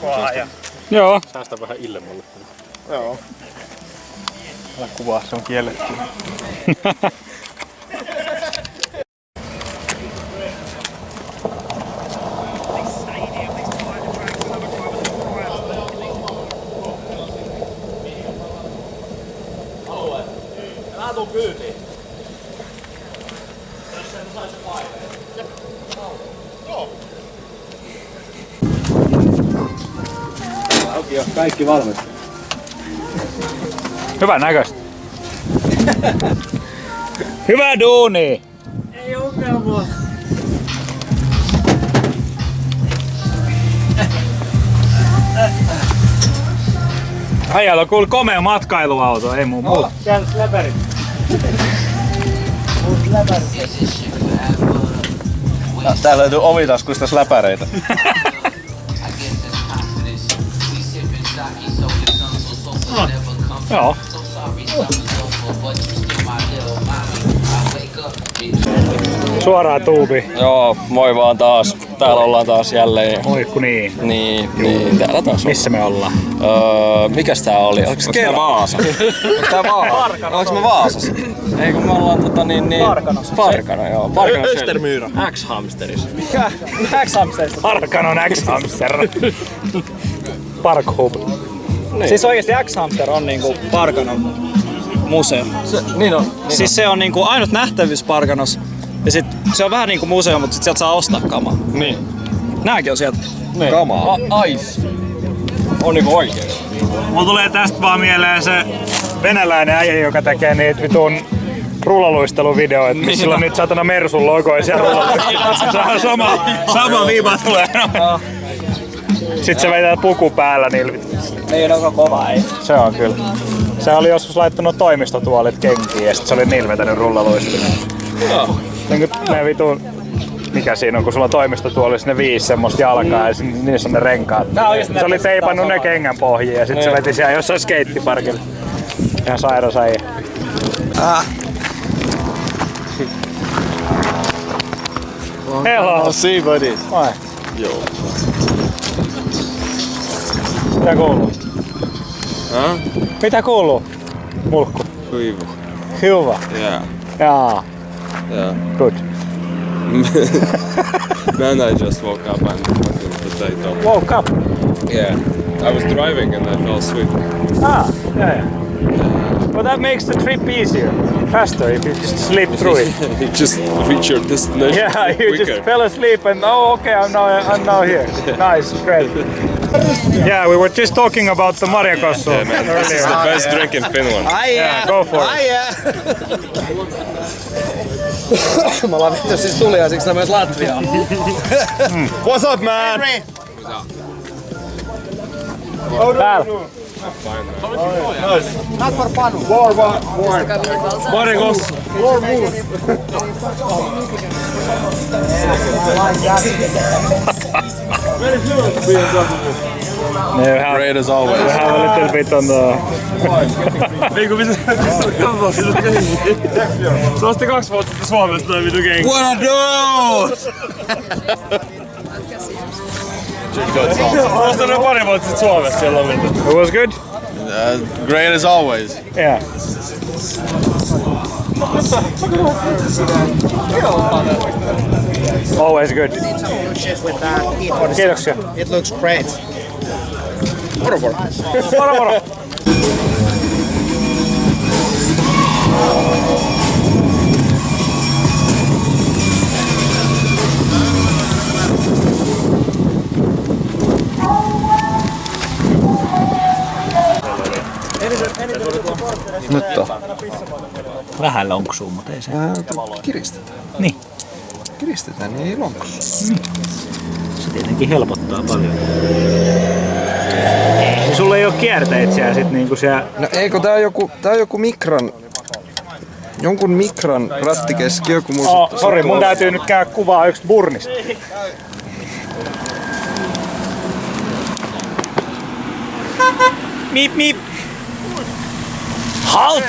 S2: Koko ajan. Joo.
S6: Säästä vähän illemmalle.
S5: Joo. Älä kuvaa, se on kielletty.
S3: Mä tuun kyytiin.
S8: Kaikki valmis.
S2: Hyvä näköistä. Hyvä duuni!
S8: Ei ongelmaa.
S2: Äijällä on kuule komea matkailuauto, ei muu muuta.
S8: Käy läpärit.
S3: Tää löytyy ovitaskuista läpäreitä.
S2: Joo. Suoraan tuubi.
S3: Joo, moi vaan taas. Täällä ollaan taas jälleen.
S2: Oikku niin.
S3: Niin, täällä taas
S2: Missä me ollaan?
S3: mikäs tää oli? Onks
S7: Tää Vaasa? Onks tää Vaasa? Onks me Vaasassa?
S3: Ei kun me ollaan Parkanossa. Parkano, joo. Parkano
S6: Östermyyrä. X-hamsterissa.
S2: Parkanon X-hamster. Park Hub.
S3: Niin. Siis oikeesti X-Hamster on niinku Parkanon museo.
S7: Niin on.
S3: Siis se on niinku ainut nähtävyys Parkanossa. Ja sit se on vähän niinku museo, mutta sit sieltä saa ostaa kamaa.
S7: Niin.
S3: Nääkin on sieltä.
S7: Niin. Kamaa. Ais. On niinku oikein.
S2: Mulla tulee tästä vaan mieleen se venäläinen äijä, joka tekee niitä vitun rullaluisteluvideoita, missä sillä on niitä satana Mersun logoja siellä rullaluistelussa. Se on sama viiva tulee. Sitten se vetää puku päällä niillä.
S3: Niin on kova, ei.
S2: Se on kyllä. Se oli joskus laittanut toimistotuolit kenkiin ja sit se oli niillä vetänyt rullaluistelua.
S7: Joo.
S2: Ne vitun... Mikä siinä on, kun sulla on toimistotuolissa ne 5 semmoista jalkaa ja niissä on ne renkaat. Se oli teipannut ne kengän pohjiin ja sit se veti siellä jossain skeittiparkilla. Ihan sairas äijä. Hello!
S7: See buddy.
S2: Moi.
S7: Joo.
S2: Mitä kuuluu?
S7: Huh?
S2: Mitä kuuluu? Mulkku.
S7: Hyvä.
S2: Hyvä.
S7: Yeah.
S2: Jaa.
S7: Yeah.
S2: Good.
S7: Then I just woke up and fucking potato.
S2: Woke up?
S7: Yeah. I was driving and I fell asleep.
S2: Yeah. But that makes the trip easier, faster if you just sleep through it.
S7: You just reach your destination.
S2: Yeah, you
S7: quicker.
S2: just fell asleep and okay, I'm now here. Nice, great. Yeah, we were just talking about the Marjakossu
S7: Yeah, man, this is the best drink in Finland.
S2: Yeah, go for it.
S8: Me ollaan vittu siis tuliaisiksi myös Latviaan.
S7: What's up, man?
S2: Täällä.
S5: Not for fun. War.
S2: Marjakossu.
S7: Great as always.
S2: We have a little bit on the...
S6: Se osti 2 vuotta sitten Suomesta toi vitu kenki.
S7: What are those?
S6: Se osti noin pari vuotta sitten Suomesta silloin vitu.
S2: It was good?
S7: Great as always.
S2: Yeah. Always good. Kiitoksia.
S8: It looks great.
S2: Moro.
S7: Nyt on.
S2: Vähän lonksuu, mutta ei se.
S8: Kiristetään.
S2: Niin.
S8: Kiristetään, niin ei lonksu.
S2: Se tietenkin helpottaa paljon. Niin sulla ei oo kierteitä siellä sit niinku siellä...
S8: No eikö tää on joku mikran... Jonkun mikran rattikeskiö, kun mun
S2: Sori, mun täytyy nyt käydä kuvaa yks burnista. Miip. Halt!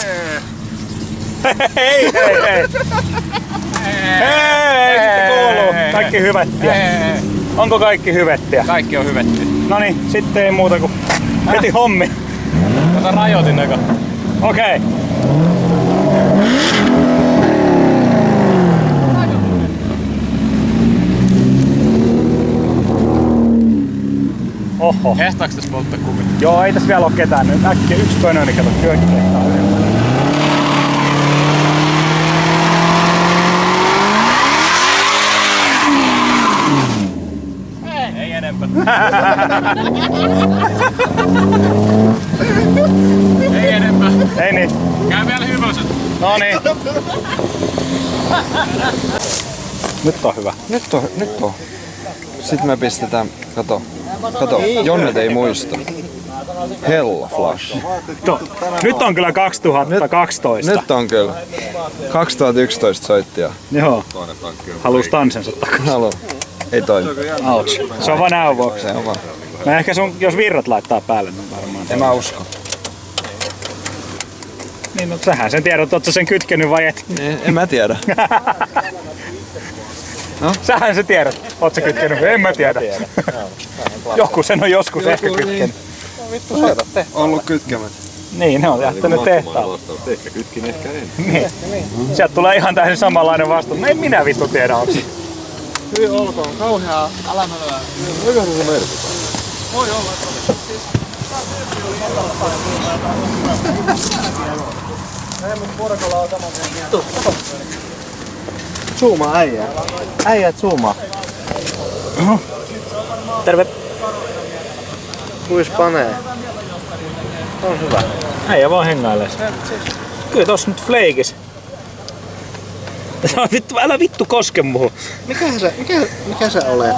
S2: Hei! Hei, kuuluu. Kaikki hyvettiä. Onko kaikki hyvettiä?
S3: Kaikki on hyvettiä.
S2: Noniin, sitten ei muuta kuin heti hommi.
S3: Ota rajoitin eka.
S2: Okei. Oho.
S3: Ehtaaks tässä polttaa kuvia?
S2: Joo, ei tässä vielä oo ketään. Nyt äkkiä yksi toinen, niin kato kyökki kehtaa.
S3: Ei enempää. Ei enempää.
S2: Ei niin.
S3: Käy vielä hyväiset.
S2: Noniin. Nyt on hyvä.
S8: Nyt on. Sitten me pistetään, kato, Jonnet ei muista. Hella Flash.
S2: Nyt on kyllä 2012.
S8: Nyt on kyllä. 2011 soittia.
S2: Joo. Haluus tansensa takaisin.
S8: Haluan. Ei toimi.
S2: Ouch. Se on vaan näön vuoksi.
S8: Se on vaan.
S2: Mä ehkä jos virrat laittaa päälle, niin varmaan.
S8: En mä usko.
S2: Niin, no sähän sen tiedät, oot sä sen kytkenyt vai et?
S8: En mä tiedä.
S2: No? Sähän se tiedät, oot sä kytkenyt, en mä tiedä. Joku sen on joskus ehkä kytkenyt.
S8: Vittu soita te. Ollut kytkemät.
S2: Niin, ne on jättänyt tehtaan.
S7: Ehkä kytkin, ehkä en.
S2: Niin. Sieltä tulee ihan täysin samanlainen vastaus. No en minä vittu tiedä, onko.
S8: Hyvin olkoon, kauheaa alamälyä.
S7: Mikä se merkitään?
S8: Voi olla. Ei mut porkolla on saman sen. Zoomaa äijää. Äijät zoomaa.
S2: Terve.
S8: Kuis panee? On hyvä.
S2: Äijä vaan hengailee. Kyllä tossa nyt fleikis. Älä vittu koske muuhun.
S8: Mikä sä olet?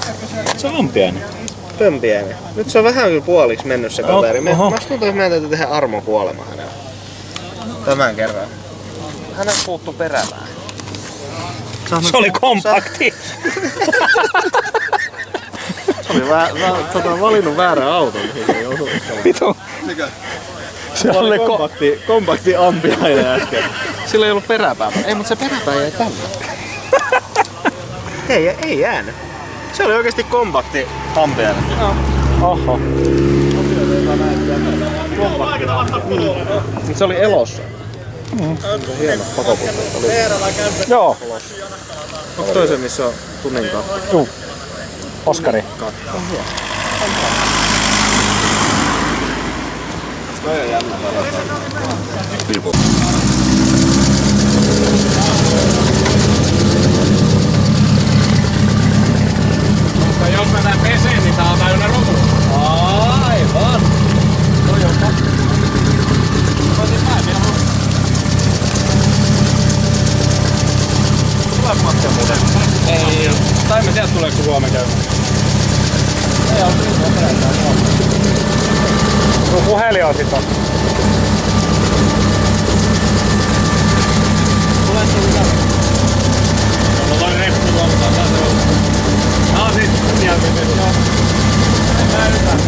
S2: Se on pieni.
S8: Pömpiäinen. Nyt se on vähän kyllä puoliksi mennyt se kaveri. Musta tuntuu, että meidän täytyy tehdä armon kuolema hänellä. Tämän kerran. Hänen puuttuu peräpää.
S2: Se oli kompakti.
S8: Se oli valinnut väärän auton.
S2: Vitu.
S8: Se oli kompakti ampiainen äsken. Sillä ei ollut peräpäätä. Ei, mutta se peräpää jäi tänne. ei jäänyt. Se oli oikeesti kompakti ampiainen.
S2: Oho.
S8: Se oli elossa. Hieno pakoputtu.
S2: Joo.
S8: Onko toi se, missä on tunnin kahta?
S2: Juu. Oskari.
S8: Toi on jännä Pipo.
S3: Mutta jos mä tän peseen, niin tää on täynnä rotua.
S8: Aivan! Toi on pakko. Voisin päin vielä muuten. Tuleeko Matti muuten? Ei. Tai en tiedä tuleeko huomenna käymään. Ei oo silloin perätään.
S2: Sun puhelin on sit on.
S8: Tulee se hyvä.
S3: No toi reppu tuolta taas on. Nää on siis jälkeen. Joo. Mä yritän.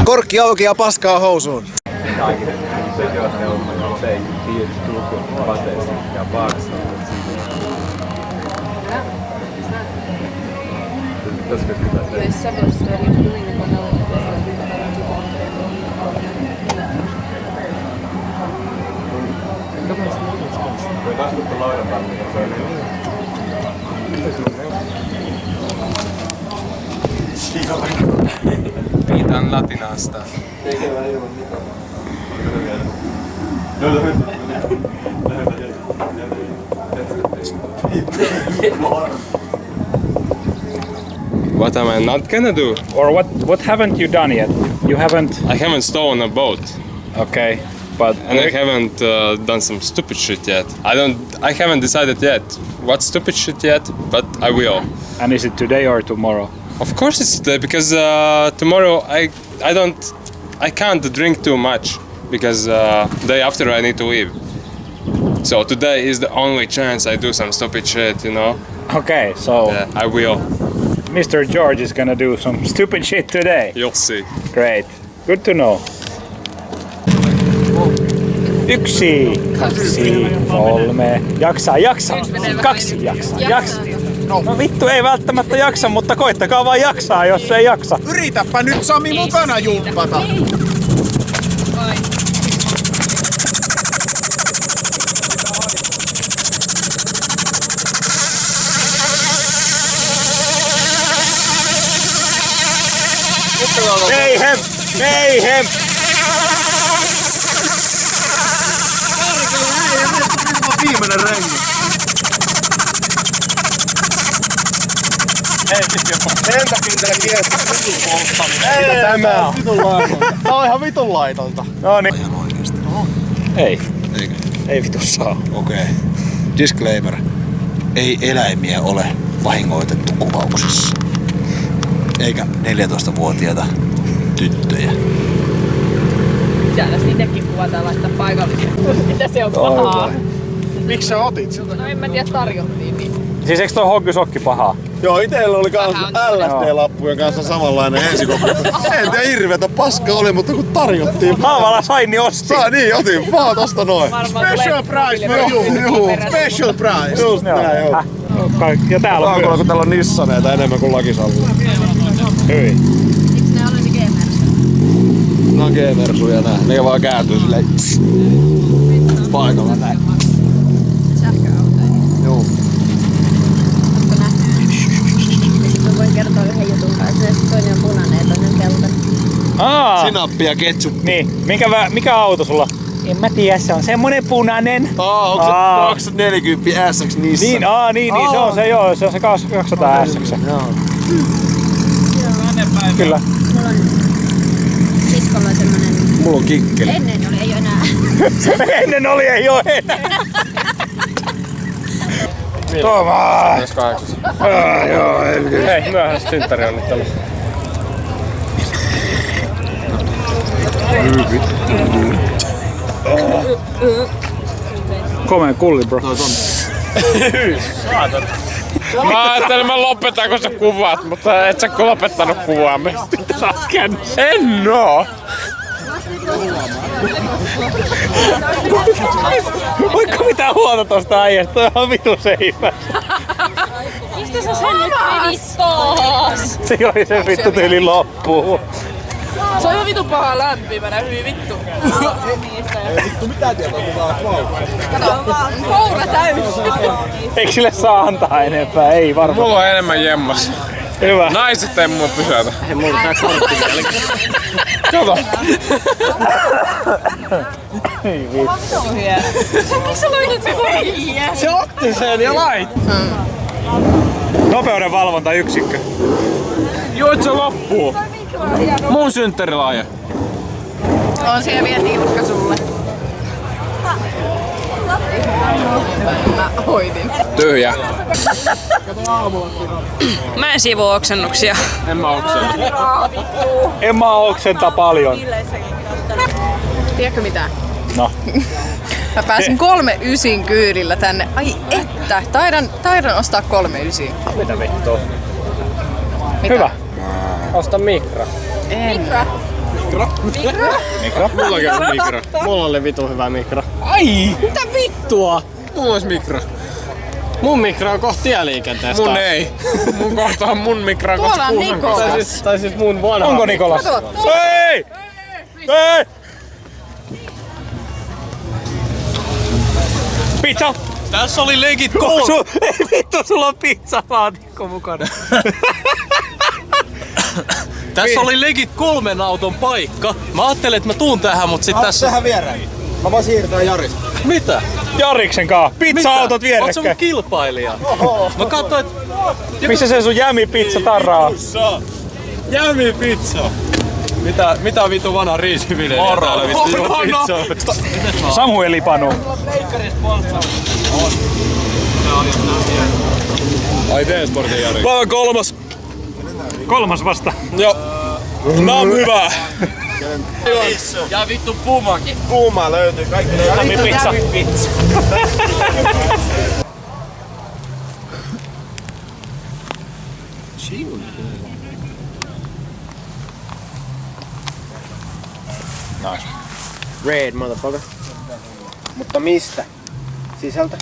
S8: Korkki auki ja paskaa housuun.
S12: natinaa sitä.
S13: What am I not gonna do?
S2: Or what haven't you done yet? You haven't...
S13: I haven't stolen a boat.
S2: Okay, but...
S13: And I haven't done some stupid shit yet. I haven't decided yet what stupid shit yet, but I will.
S2: And is it today or tomorrow?
S13: Of course it's today, because tomorrow I can't drink too much, because day after I need to leave. So today is the only chance I do some stupid shit, you know?
S2: Okay, so...
S13: Yeah, I will.
S2: Mr. George is gonna do some stupid shit today.
S13: You'll see.
S2: Great. Good to know. 1, 2, 3. Jaksaa. 2 jaksaa. No vittu ei välttämättä jaksa, mutta koittakaa vaan jaksaa, jos ei jaksa.
S5: Yritäpä nyt Sami mukana jumppata.
S2: Mayhem!
S5: Viimeinen rengi. Lentokintalle kieltä. Ei tämä on. Tää on ihan vitun laitonta.
S2: No niin. Ei.
S14: Eikö?
S2: Ei vitu saa.
S14: Okei. Disclaimer. Ei eläimiä ole vahingoitettu kuvauksissa. Eikä 14-vuotiaita tyttöjä.
S11: Täällä sinnekin kuvataan laittaa paikallisia. Mitä se on pahaa?
S5: Miksi sä otit siltä?
S11: No en mä tiedä, tarjottiin niin.
S2: Siis eikö toi hoggysokki pahaa?
S5: Joo, itellä oli kans LSD-lappujen kanssa samanlainen ensikokki. En tiedä hirveetä paska oli, mutta kun tarjottiin...
S2: Haavalla sain, niin ostin.
S5: Saa niin, otin vaan tosta noin.
S11: Special
S5: price for you. Special price. Just näin, joo.
S2: Ja täällä on
S5: myös. Kun täällä on Nissaneita enemmän kuin Lakisalla.
S2: Hyi.
S11: Miksi ne oli G-Mersu?
S5: No G-Mersuja nää. Ne vaan kääntyy silleen paikalla näin.
S11: Sähköautoja.
S5: Joo.
S11: Ootko nähnyt? Sitten mä voin kertoa yhden jutun kanssa. Toinen on punainen ja toinen keltainen.
S5: Sinappi ja ketsuppi.
S2: Niin. Mikä auto sulla? En mä tiedä, se on semmonen punainen.
S5: Onko se 40 SX Nissan?
S2: Niin, se on se joo, se on se 200 SX.
S5: Joo.
S2: Kyllä.
S11: Mulla on siskolla semmonen...
S5: Mulla on kikkeli.
S11: Ennen oli, ei oo enää.
S2: Ennen oli, ei oo enää. Toma! Joo, hei, myöhäistä synttärionnittelua. Komea kulli, bro.
S12: Mä ajattelin, mä lopetan, kun sä kuvaat, mutta et sä lopettanut kuvaamista. En oo!
S2: Voitko mitään huolta tosta äijästä? Toi on vitu seipä.
S11: Mistä sä sen nyt menit taas?
S2: Se oli se vittu tyyli loppuun.
S11: Se on ihan vitu paha lämpimänä, hyvin vittu.
S5: Vittu mitä tietoa kuvaa
S11: Kato, koura täys.
S2: Eikö sille saa antaa enempää? Ei varmaan.
S12: Mulla on enemmän jemmas.
S2: Hyvä.
S12: Naiset ei mua pysäytä.
S8: Ei mulla tää kortti vielä.
S12: Kato.
S2: Ei vittu.
S11: Miksi sä laitat se kortti?
S12: Se otti sen ja lait.
S2: Nopeuden valvontayksikkö.
S12: Joit se loppuu. Mun synttärilaaja.
S11: On siellä vielä tiukka sulle. Mä hoitin.
S12: Tyhjä.
S11: Mä en siivoo oksennuksia.
S12: En mä oksenna.
S2: En mä oksenta paljon.
S11: Tiedätkö mitä?
S2: No.
S11: Mä pääsin 3.9 kyydillä tänne. Ai että, taidan ostaa 3.9.
S2: Mitä vittua?
S11: Hyvä.
S12: Osta mikro.
S11: En.
S2: Mikro?
S12: Mullakin on mikro.
S8: Mulla oli vitu hyvä mikro.
S12: Ai!
S8: Mitä vittua?
S12: Mulla olisi mikro.
S8: Mun mikro on kohta tieliikenteestä.
S12: Mun ei. Mun kohta on mun mikro
S11: Tuolla
S12: kohta
S11: on
S12: Kuusan
S11: Nikolas.
S8: Tai siis mun vanha.
S2: Onko Nikolas?
S11: Kato.
S2: Ei! Ei! Pizza!
S12: Tässä oli legit
S2: Ei vittu, sulla on pizzalaatikko mukana.
S3: Tässä oli legit 3 auton paikka. Mä ajattelin, että mä tuun tähän, mut sit tässä...
S8: Tähän viereen. Mä voin siirtää Jaris.
S3: Mitä?
S2: Jariksen kaa. Pizza-autot vierekkäin.
S3: Oot sä mun kilpailija? Oho. Mä katsoin,
S2: Missä se sun jämipizza tarraa?
S3: Jämipizza. Mitä vittu vanha riisiviljelijä täällä vittu juo pizzaa?
S2: Samueli Panu.
S7: Ai T-Sportin Jari.
S3: Päivän 3.
S2: 3 vasta.
S3: Joo. Nää on hyvää. Ja vittu Pumakin.
S8: Puma löytyy kaikille.
S2: Jämipizza.
S8: Nice. Red motherfucker. Mutta mistä? Sisältä?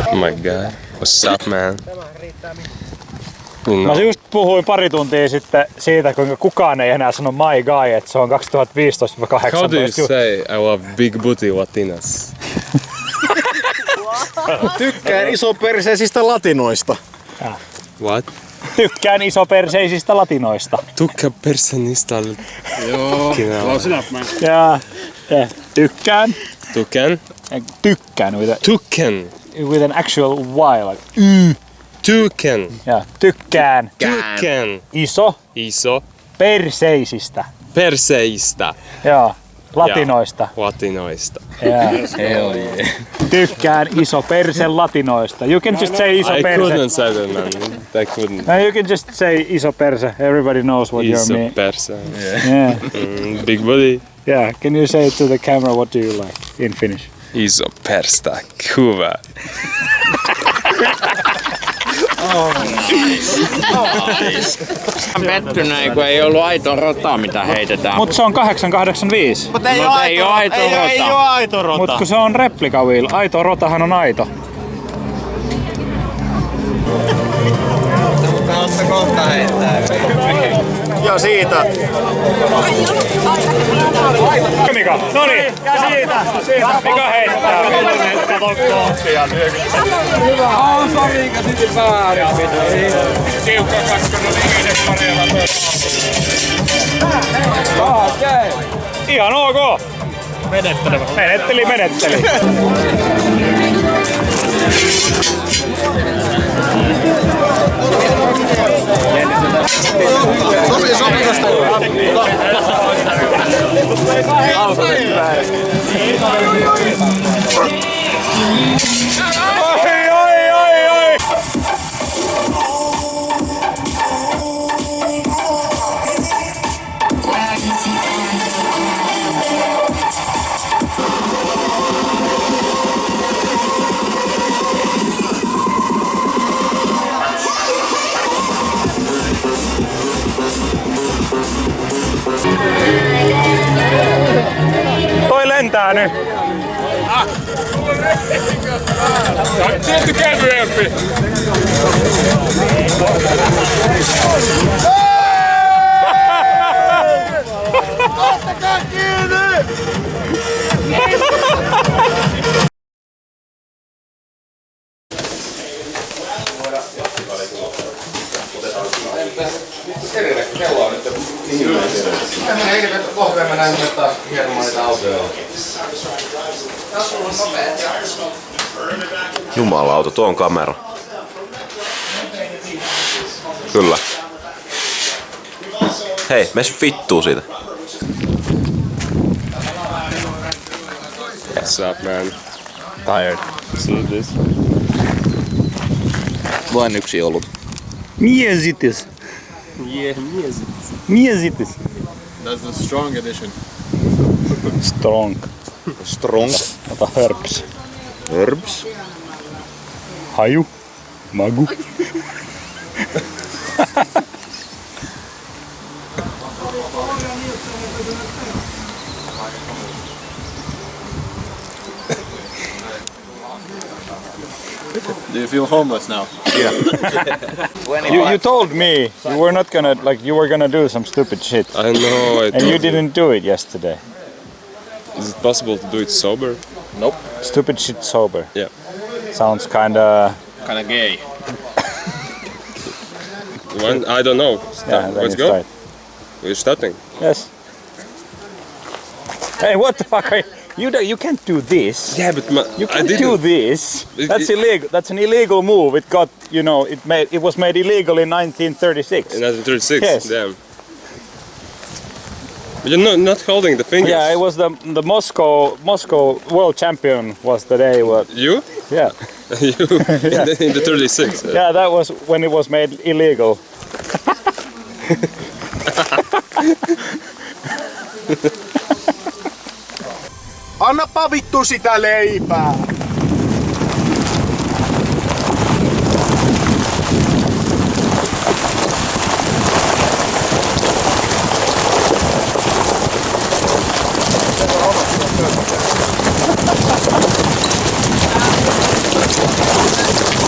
S13: Oh my god. What's up, man?
S2: Mä just puhuin pari tuntia sitten siitä, kuinka kukaan ei enää sano my guy, että se on 2015-18.
S13: How do you say I love big booty Latinas?
S14: Tykkään isoperseisistä latinoista.
S13: What?
S2: Tykkään isoperseisistä latinoista.
S13: Tukka personista.
S14: Joo, close enough, man.
S2: Ja tykkään.
S13: Tuken?
S2: Tykkään with an actual y, like
S13: Tuken.
S2: Ja tykkään.
S13: Tuken.
S2: Iso. Perseisistä.
S13: Perseistä.
S2: Joo. Latinoista.
S13: Latinoista.
S2: Yeah.
S13: Hell yeah.
S2: Tykkään iso perse latinoista. You can just say iso perse.
S13: I couldn't say that, man. I couldn't.
S2: No, you can just say iso perse. Everybody knows what you mean.
S13: Iso perse.
S2: Yeah.
S13: Big booty.
S2: Yeah. Can you say to the camera what do you like in Finnish?
S13: Iso perstä. Hyvä.
S3: Pettynyt, kun ei ollut aito rota, mitä heitetään.
S2: Mut se on 885.
S3: Mut ei oo aito rota.
S8: Ei oo aito rota.
S2: Mut kun se on replika wheel. Aito rotahan on aito.
S8: Mutta kohta heittää.
S14: Ja siitä.
S2: Mika, noniin, ja siitä. Mika heittää. Kato kohtia.
S3: On Sarinka sitten väärin.
S2: Tiukka kakkonen liikenne parilla. Ihan ok. Menetteli. Oi. Toi lentää nyt.
S12: Silti kevyempi.
S9: Ottakaa kiinni!
S7: Kello on nyt kohta mennään nyt taas hieromaan niitä autoja.
S5: Jumalauta, tuo on kamera. Kyllä. Hei, mene vittuu siitä.
S13: What's up, man?
S14: Tired.
S13: See this?
S14: Vain yksi olut.
S2: Miezitis.
S14: Yeah,
S2: Miezitis.
S14: That's the strong edition.
S2: Strong. Ota herbs.
S14: Herbs.
S2: Haju. Magu.
S14: Do you feel homeless now?
S2: Yeah. You told me you were not gonna you were gonna do some stupid shit.
S13: I know.
S2: And you didn't do it yesterday.
S13: Is it possible to do it sober?
S14: Nope.
S2: Stupid shit sober.
S13: Yeah.
S2: Sounds kinda
S14: gay.
S13: I don't know.
S2: Yeah,
S13: Let's go. We're starting.
S2: Yes. Hey, what the fuck? You can't do this.
S13: Yeah, but
S2: you can't do this. That's illegal. That's an illegal move. It got, it was made illegal in 1936.
S13: In 1936.
S2: Yes.
S13: Damn. But you're not holding the fingers.
S2: Yeah, it was the Moscow world champion was the day. What?
S13: You?
S2: Yeah.
S13: You in the 36.
S2: Yeah, that was when it was made illegal.
S8: Annapa vittu sitä leipää!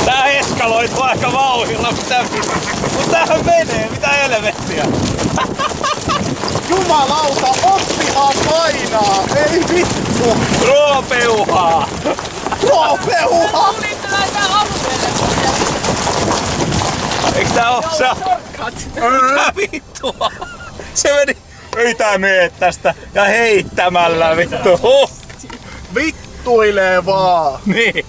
S2: Tää eskaloituu aika vauhdilla, mutta tämähän menee, mitä helvettiä?
S8: Jumalauta, oppihan painaa! Ei vittu!
S2: Ruopeuhaa!
S8: Ruopeuhaa!
S2: Eiks tää oo se? Mitä vittua? Se meni... Ei tää mene tästä ja heittämällä vittu.
S8: Vittuilee vaan!
S2: Niin.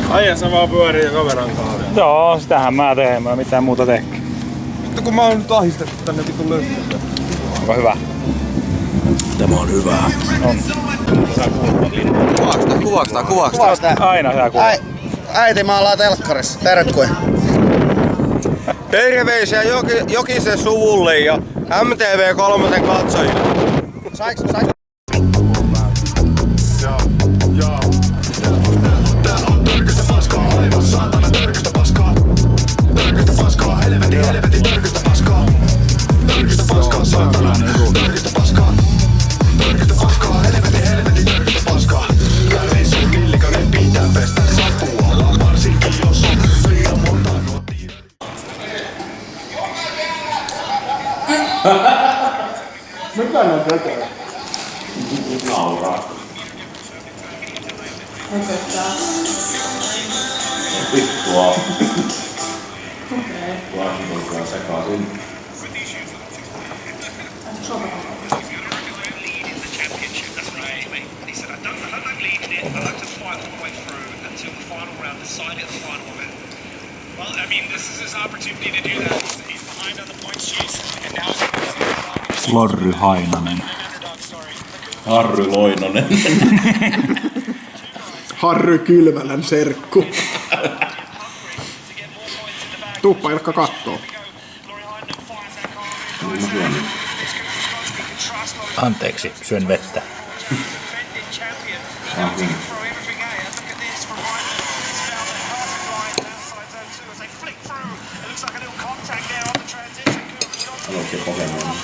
S7: Aijassa vaan pyörii kameran kahden.
S2: Joo, sitähän mä teen, mä mitään muuta tehkin.
S7: Vittu kun mä oon nyt ahistettu tänne vittu löytyä.
S2: Onko hyvä?
S14: Tämä on hyvää.
S2: On.
S8: Kuvaaks tää?
S2: Aina hyvä kuva.
S8: Äiti, mä ollaan telkkarissa. Terkkuja.
S7: Terveisiä Jokisen suvulle ja MTV3 katsojille.
S8: Saiks? Mitä ne tekee?
S5: Nauraa. Vittua. Lakimukaan sekaisin.
S2: Lorry Hainanen.
S14: Harry Loinonen.
S8: Harry Kylmälän serkku. Tuuppa Ilkka kattoo.
S2: Anteeksi, syön vettä.
S5: Haluatko kokemaan?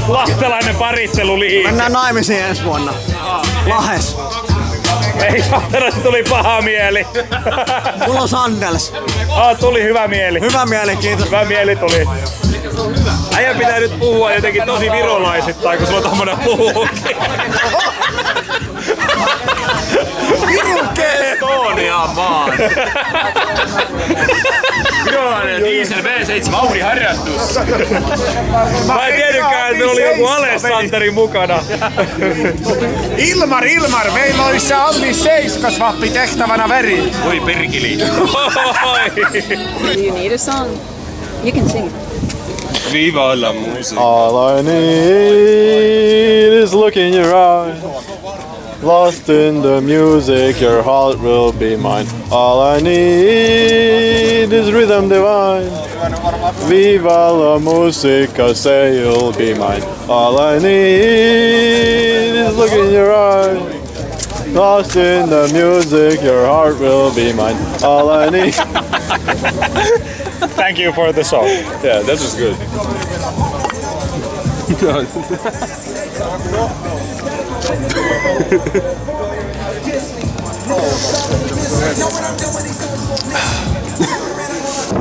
S2: Lahtelainen paritteluliike.
S8: Mennään naimisiin ensi vuonna. Lahes.
S2: Ei saatana, tuli paha mieli.
S8: Mulla on Sandels.
S2: Tuli hyvä mieli.
S8: Hyvä mieli, kiitos.
S2: Hyvä mieli tuli. Äijän pitää nyt puhua jotenkin tosi virolaisittain, kun sulla on tommonen puhukin.
S8: Virukee!
S3: Estonia maan. Virolainen diesel V7 vauhdinharrastus.
S2: Mä en tiedäkään, että oli joku Alessanteri mukana.
S8: Ilmar, meillä olisi se Alli 7 svappi tehtävänä veri.
S3: Oi perkili.
S11: You need a song. You can sing it.
S13: Viva la music.
S15: All I need is look in your eyes.
S5: Lost in the music, your heart will be mine. All I need is rhythm divine. Viva la musica, say you'll be mine. All I need is look in your eyes. Lost in the music, your heart will be mine. All I need.
S2: Thank you for the song.
S7: Yeah, that was good.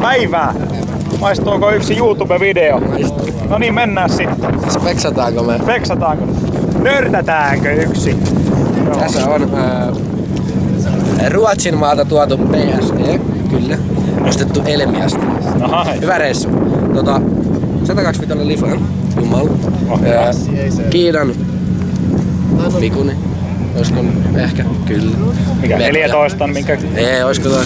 S2: Päivää! Maistuuko yksi YouTube-video? No niin, mennään sitten.
S3: Speksataanko me?
S2: Speksataanko? Nörtätäänkö yksi? Joo.
S3: Tässä on Ruotsin maalta tuotu PSD, kyllä. Ostettu Elmiasta. Hyvä reissu. 125 lifan, jumala. Kiinan Mikuni. Olisiko ehkä? Kyllä.
S2: Mikä? 14? Minkä?
S3: Ei, olisiko toi?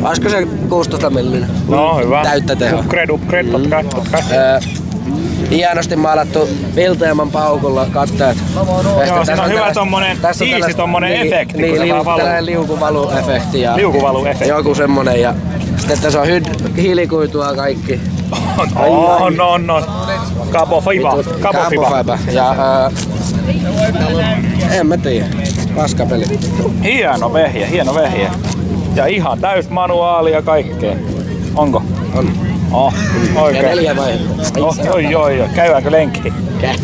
S3: Olisiko se 16 millinen?
S2: No hyvä.
S3: Täyttä teho.
S2: Upgrade, totta.
S3: Hienosti maalattu Vilteeman paukulla katteet.
S2: Joo, siinä on hyvä tommonen easy tommonen efekti.
S3: Niin, tällainen liukuvaluefekti.
S2: Liukuvaluefekti.
S3: Joku semmonen ja sitten tässä on hiilikuitua kaikki.
S2: On. Carbon fiber.
S3: Ja en mä tiedä. Paskapeli.
S2: Hieno vehje. Ja ihan täys manuaali ja kaikkea. Onko?
S3: On.
S2: Oikein.
S3: Ja 4 vaihetta.
S2: Oi. Käydäänkö lenkkiin?
S3: Käy.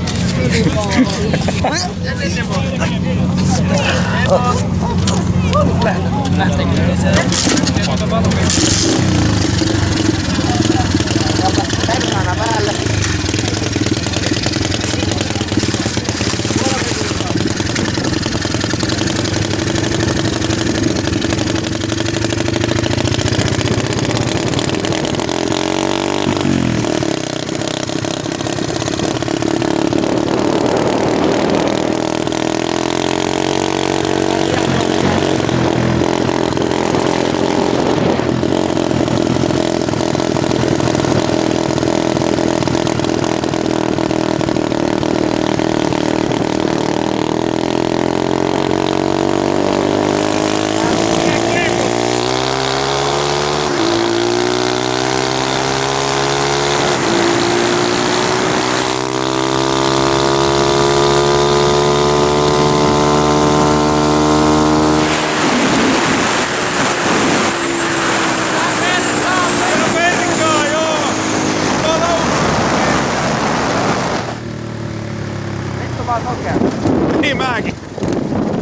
S2: Niin mäkin.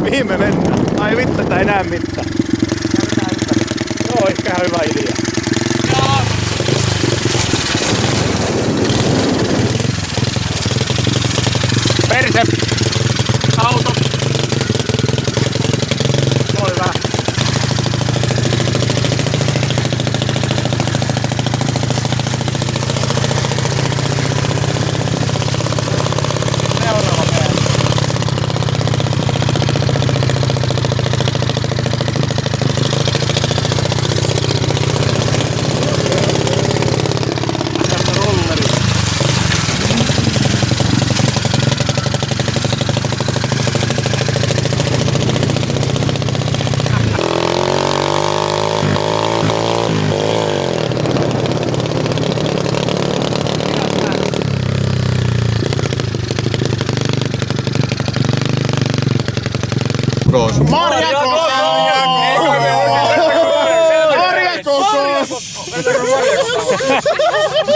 S2: Mihin me mennään? Ai vittu, tää ei näe mitään. Joo, ehkä ihan hyvä idea. Perse! Auto! Oi hyvä.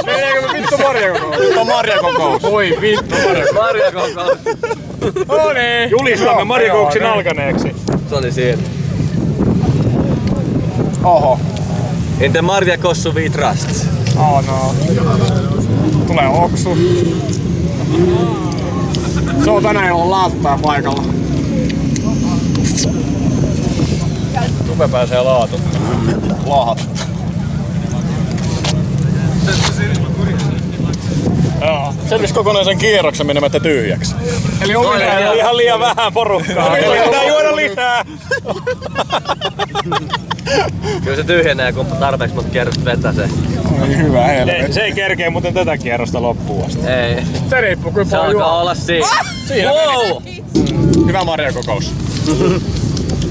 S2: Meneekö me vittu marjakokous? Oi vittu marjakokous. Noniin. Julistamme marjakokouksen alkaneeksi.
S3: Se oli siinä.
S2: Oho.
S3: In the marjakossu we trust.
S2: Oh no. Tulee oksu. Se on tänään ollut laattaa paikalla.
S7: Tupe pääsee laatu.
S2: Lahat. Joo.
S7: Selvisi kokonaisen kierroksen menemättä tyhjäksi.
S2: Eli on ihan liian vähän porukkaa. Eli pitää juoda lisää.
S3: Kyllä se tyhjenee, kun tarpeeksi monta kierrosta vetää se.
S2: Oi hyvä helvetti. Se ei kerkee muuten tätä kierrosta loppuun asti.
S3: Ei.
S2: Se riippuu kyllä
S3: paljon juo. Se alkaa olla siinä.
S2: Siinä
S3: wow!
S2: meni.
S12: Hyvä Mario-kokous.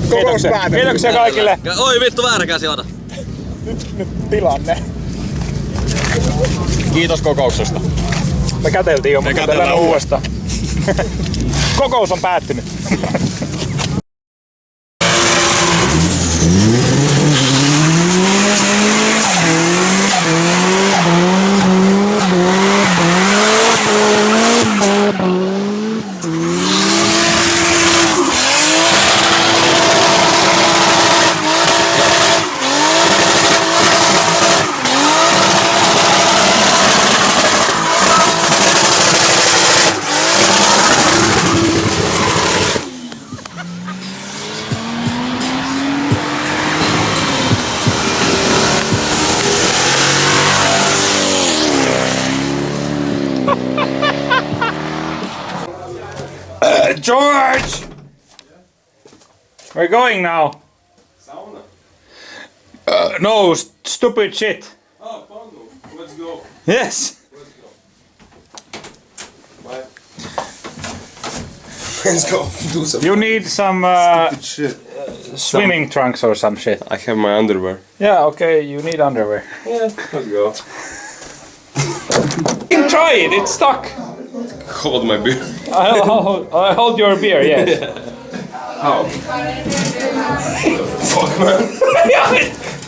S8: Kokous päätetty.
S2: Kiitoksia kaikille.
S3: Oi vittu, väärä käsi ota.
S2: Nyt tilanne.
S12: Kiitos kokouksesta.
S2: Me käteltiin jo, mutta kätellään uudestaan. Kokous on päättynyt. George! We're going now.
S13: Sauna?
S2: No, stupid shit.
S13: Oh, Panu. Let's go.
S2: Yes.
S13: Let's go.
S7: Bye. Let's go. Do some.
S2: You need some
S7: stupid shit.
S2: Swimming trunks or some shit.
S13: I have my underwear.
S2: Yeah, okay, you need underwear.
S13: Yeah, let's go.
S2: Try it, it's stuck.
S13: Hold my beer.
S2: I hold your beer, yes.
S13: How? Fuck, man.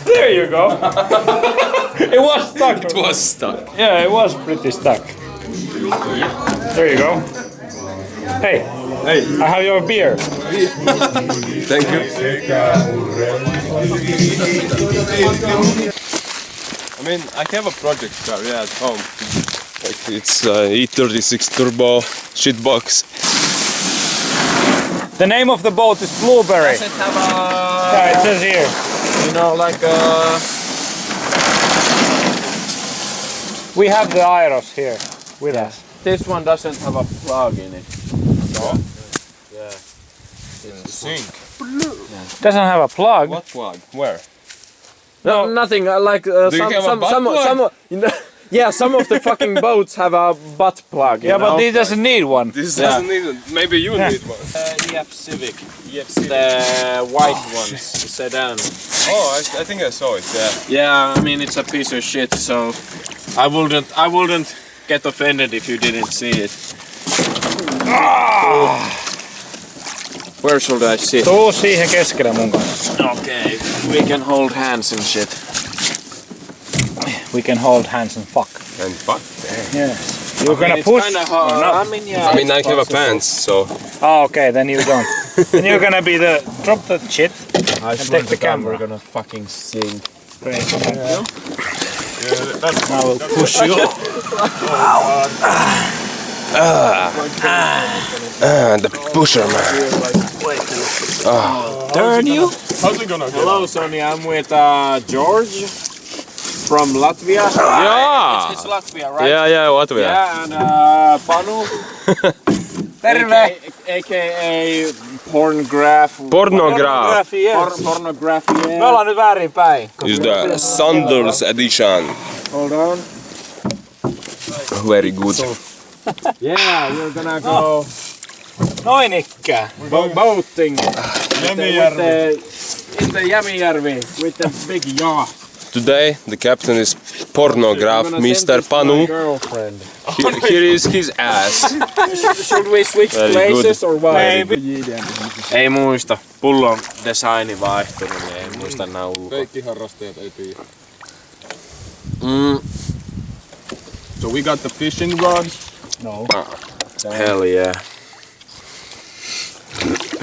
S2: There you go. It was stuck.
S13: It was stuck.
S2: Yeah, it was pretty stuck. There you go. Hey, I have your beer.
S13: Thank you. I mean, I have a project car, yeah, at home. Like it's E36 Turbo shitbox.
S2: The name of the boat is Blueberry.
S8: Does it have a...
S2: Yeah, it says here.
S8: You know, like a...
S2: We have the Airos here with us.
S8: This one doesn't have a plug in it.
S13: No?
S8: Yeah.
S13: It's sync.
S2: Doesn't have a plug.
S13: What plug? Where?
S8: No, nothing. Like
S13: Do you have a butt plug?
S8: you know, yeah, some of the fucking boats have a butt plug.
S2: Yeah, but this doesn't need one.
S13: This doesn't need it. Maybe you need one.
S8: EF Civic. The white one, sedan.
S13: Oh, I think I saw it. Yeah.
S8: Yeah, I mean it's a piece of shit. So I wouldn't get offended if you didn't see it. Where should I sit?
S2: Tuu siihen keskelle mun kanssa.
S8: Okay. We can hold hands and shit.
S2: We can hold hands and fuck.
S13: And fuck?
S2: Yes. You're gonna push?
S8: Kinda hard.
S2: No.
S8: I mean, yeah.
S13: I mean, I have a pants, so.
S2: Oh, okay, then you don't. Then you're gonna be the... Drop the shit and take the camera.
S8: We're gonna fucking sing.
S2: Great.
S8: Yeah.
S2: I will push you.
S13: The pusher man.
S8: Turn you?
S13: How's it gonna go?
S8: Hello, Sonny. I'm with George from Latvia.
S13: Yeah.
S8: It's Latvia, right?
S13: Yeah, Latvia.
S8: Yeah, and Panu. AKA pornography.
S13: Pornography,
S2: yes.
S8: Pornography, yeah.
S2: Me ollaan nyt väärinpäin.
S13: Is the Sanders edition.
S8: Hold on.
S13: Very good.
S8: Yeah, we're gonna go
S2: Noin ikään.
S8: boating in the Jämijärvi with the big yacht.
S13: Today the captain is Pornograph, Mr. Panu. Here is his ass.
S8: Should we switch
S13: Very
S8: places
S13: good.
S8: or what?
S2: Maybe.
S8: Ei muista. Pullon designi vaihtunut, niin ei muista nää ulkoa.
S12: Kaikki harrastajat ei tiedä.
S8: Mm.
S12: So we got the fishing rods.
S2: No.
S8: Hell yeah.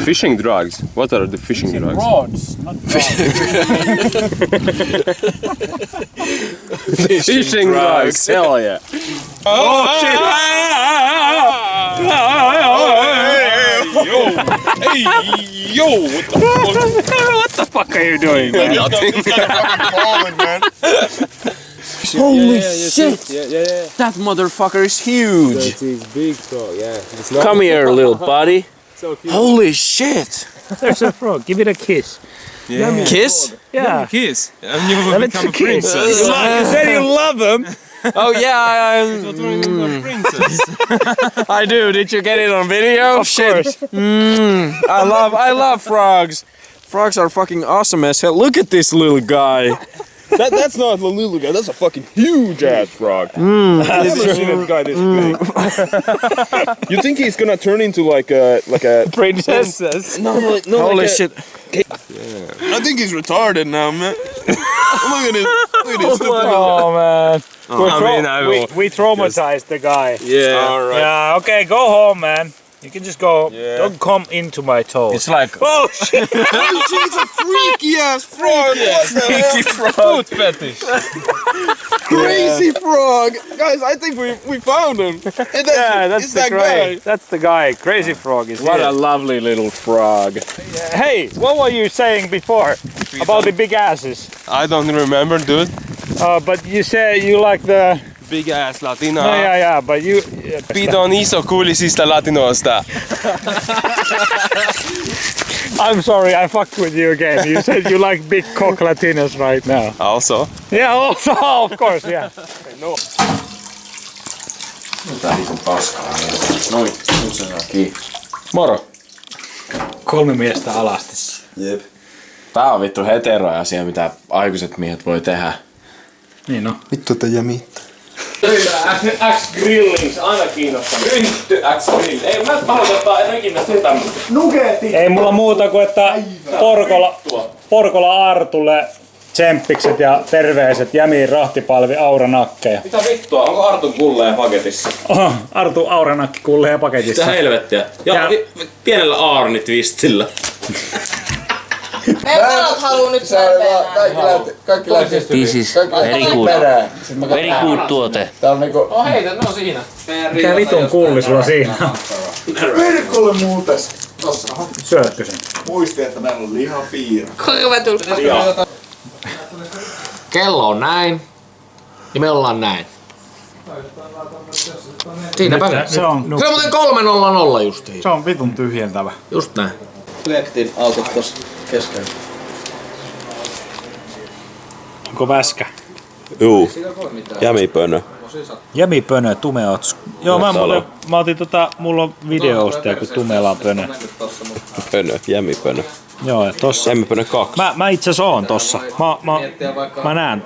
S13: Fishing drugs. What are the fishing drugs?
S2: Rods, not
S13: Fishing drugs.
S8: Hell yeah.
S13: Oh shit! Yo!
S2: What the fuck are you doing, man?
S8: Holy shit! That motherfucker is huge!
S12: He's big dog, yeah.
S8: Come here, little buddy.
S12: So cute.
S8: Holy shit!
S2: There's a frog. Give it a kiss.
S8: Kiss?
S2: Yeah.
S13: Kiss. And you will
S2: Let's
S13: become a
S2: kiss.
S13: princess.
S2: You said you love him.
S12: Oh yeah, I do. Did you get it on video?
S2: Of course.
S12: I love frogs. Frogs are fucking awesome as hell. Look at this little guy.
S5: That's not a little guy, that's a fucking huge ass frog. I've never seen a guy this big. You think he's gonna turn into like a
S12: Princess.
S5: No,
S12: Holy
S5: like
S12: shit.
S5: I think he's retarded now, man. Look at this stupid.
S2: Oh man.
S12: I will.
S2: We traumatized the guy.
S12: Yeah.
S5: Alright.
S2: Yeah, okay, go home, man. You can just go. Don't come into my toes.
S12: It's like
S2: Oh shit!
S5: It's a freaky ass frog.
S12: freaky frog. Foot fetish.
S5: Crazy frog. Guys, I think we found him.
S2: That's the guy. That's the guy. Crazy Frog is
S12: What
S2: here.
S12: a lovely little frog.
S2: Hey, what were you saying before about the big asses?
S13: I don't remember, dude.
S2: But you say you like the.
S13: Big ass Latino.
S2: No, yeah, but you.
S13: Pidon isokuulisista latinoista.
S2: I'm sorry, I fucked with you again. You said you like big cock Latinos right now.
S13: Also.
S2: Yeah, also, of course, yeah.
S5: No.
S7: Tää on paskaa. Noin, nyt se saa kiinni.
S12: Moro.
S2: 3 miestä alasti.
S7: Jep.
S12: Tää on vittu hetero-asia, mitä aikuiset miehet voi tehdä.
S2: Niin no.
S7: Vittu te mitään.
S3: X-grillings aina kiinnostaa. Yhdisty X-grill. Ei mä haluan ottaa ikinä sitä.
S2: Ei mulla muuta kuin että Porkola Artulle tsemppikset ja terveiset Jämiin rahtipalvi Auranakkeja.
S3: Mitä vittua? Onko Artun kulleen paketissa?
S2: Oho, Artu Auranakki kulleen paketissa.
S3: Mitä helvettiä? Ja pienellä Aarni-twistillä.
S11: Meidän kalat haluu nyt
S7: Kaikki lähtee.
S15: This is very good. Very good tuote.
S7: Tää on niinku...
S3: Oh heitä, ne on siinä.
S2: Mikä vitun kulli sulla siinä on?
S7: Perkulle muutas. Tossa.
S2: Syötkö sen?
S7: Muisti, että meillä on lihapiira.
S3: Kello on näin. Ja me ollaan näin. Siinäpä.
S2: Se on
S3: muuten 3:00 justiin.
S2: Se on vitun tyhjentävä.
S3: Just näin.
S8: Projektin autot tossa keskellä.
S2: Onko väskä?
S5: Juu. Jämipönö.
S2: Jämipönö, tumeotsku. Joo, mä otin mulla on videosta joku tumeela pönö.
S5: Pönö, jämipönö.
S2: Joo, ja tossa.
S5: Jämipönö 2.
S2: Mä itse asiassa oon tossa. Mä näen.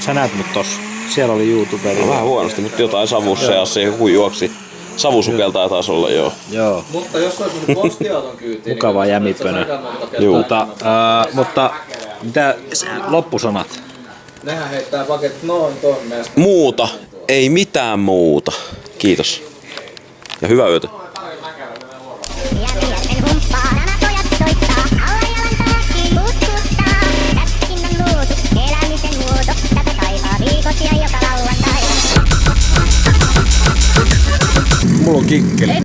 S2: Sä näet mut tossa. Siellä oli YouTuberi.
S5: No, vähän huonosti, mutta jotain savussa ja se joku juoksi. Savusukeltaa taas olla, joo.
S2: Joo.
S8: Mutta jos olisi mennyt postiauton kyytiin...
S2: Mukava jämipönö. Mutta mitä loppusanat?
S8: Nehän heittää paketit noin tuon mielestä.
S5: Muuta. Ei mitään muuta. Kiitos. Ja hyvää yötä.
S1: Jämijärven humppaa, nämä pojat soittaa. Alla jalan taaskin putkuttaa. Tästäkin on luotu elämisen muoto. Tätä kaipaa viikot ja joka lauantai.
S12: Mulla on kikkeli.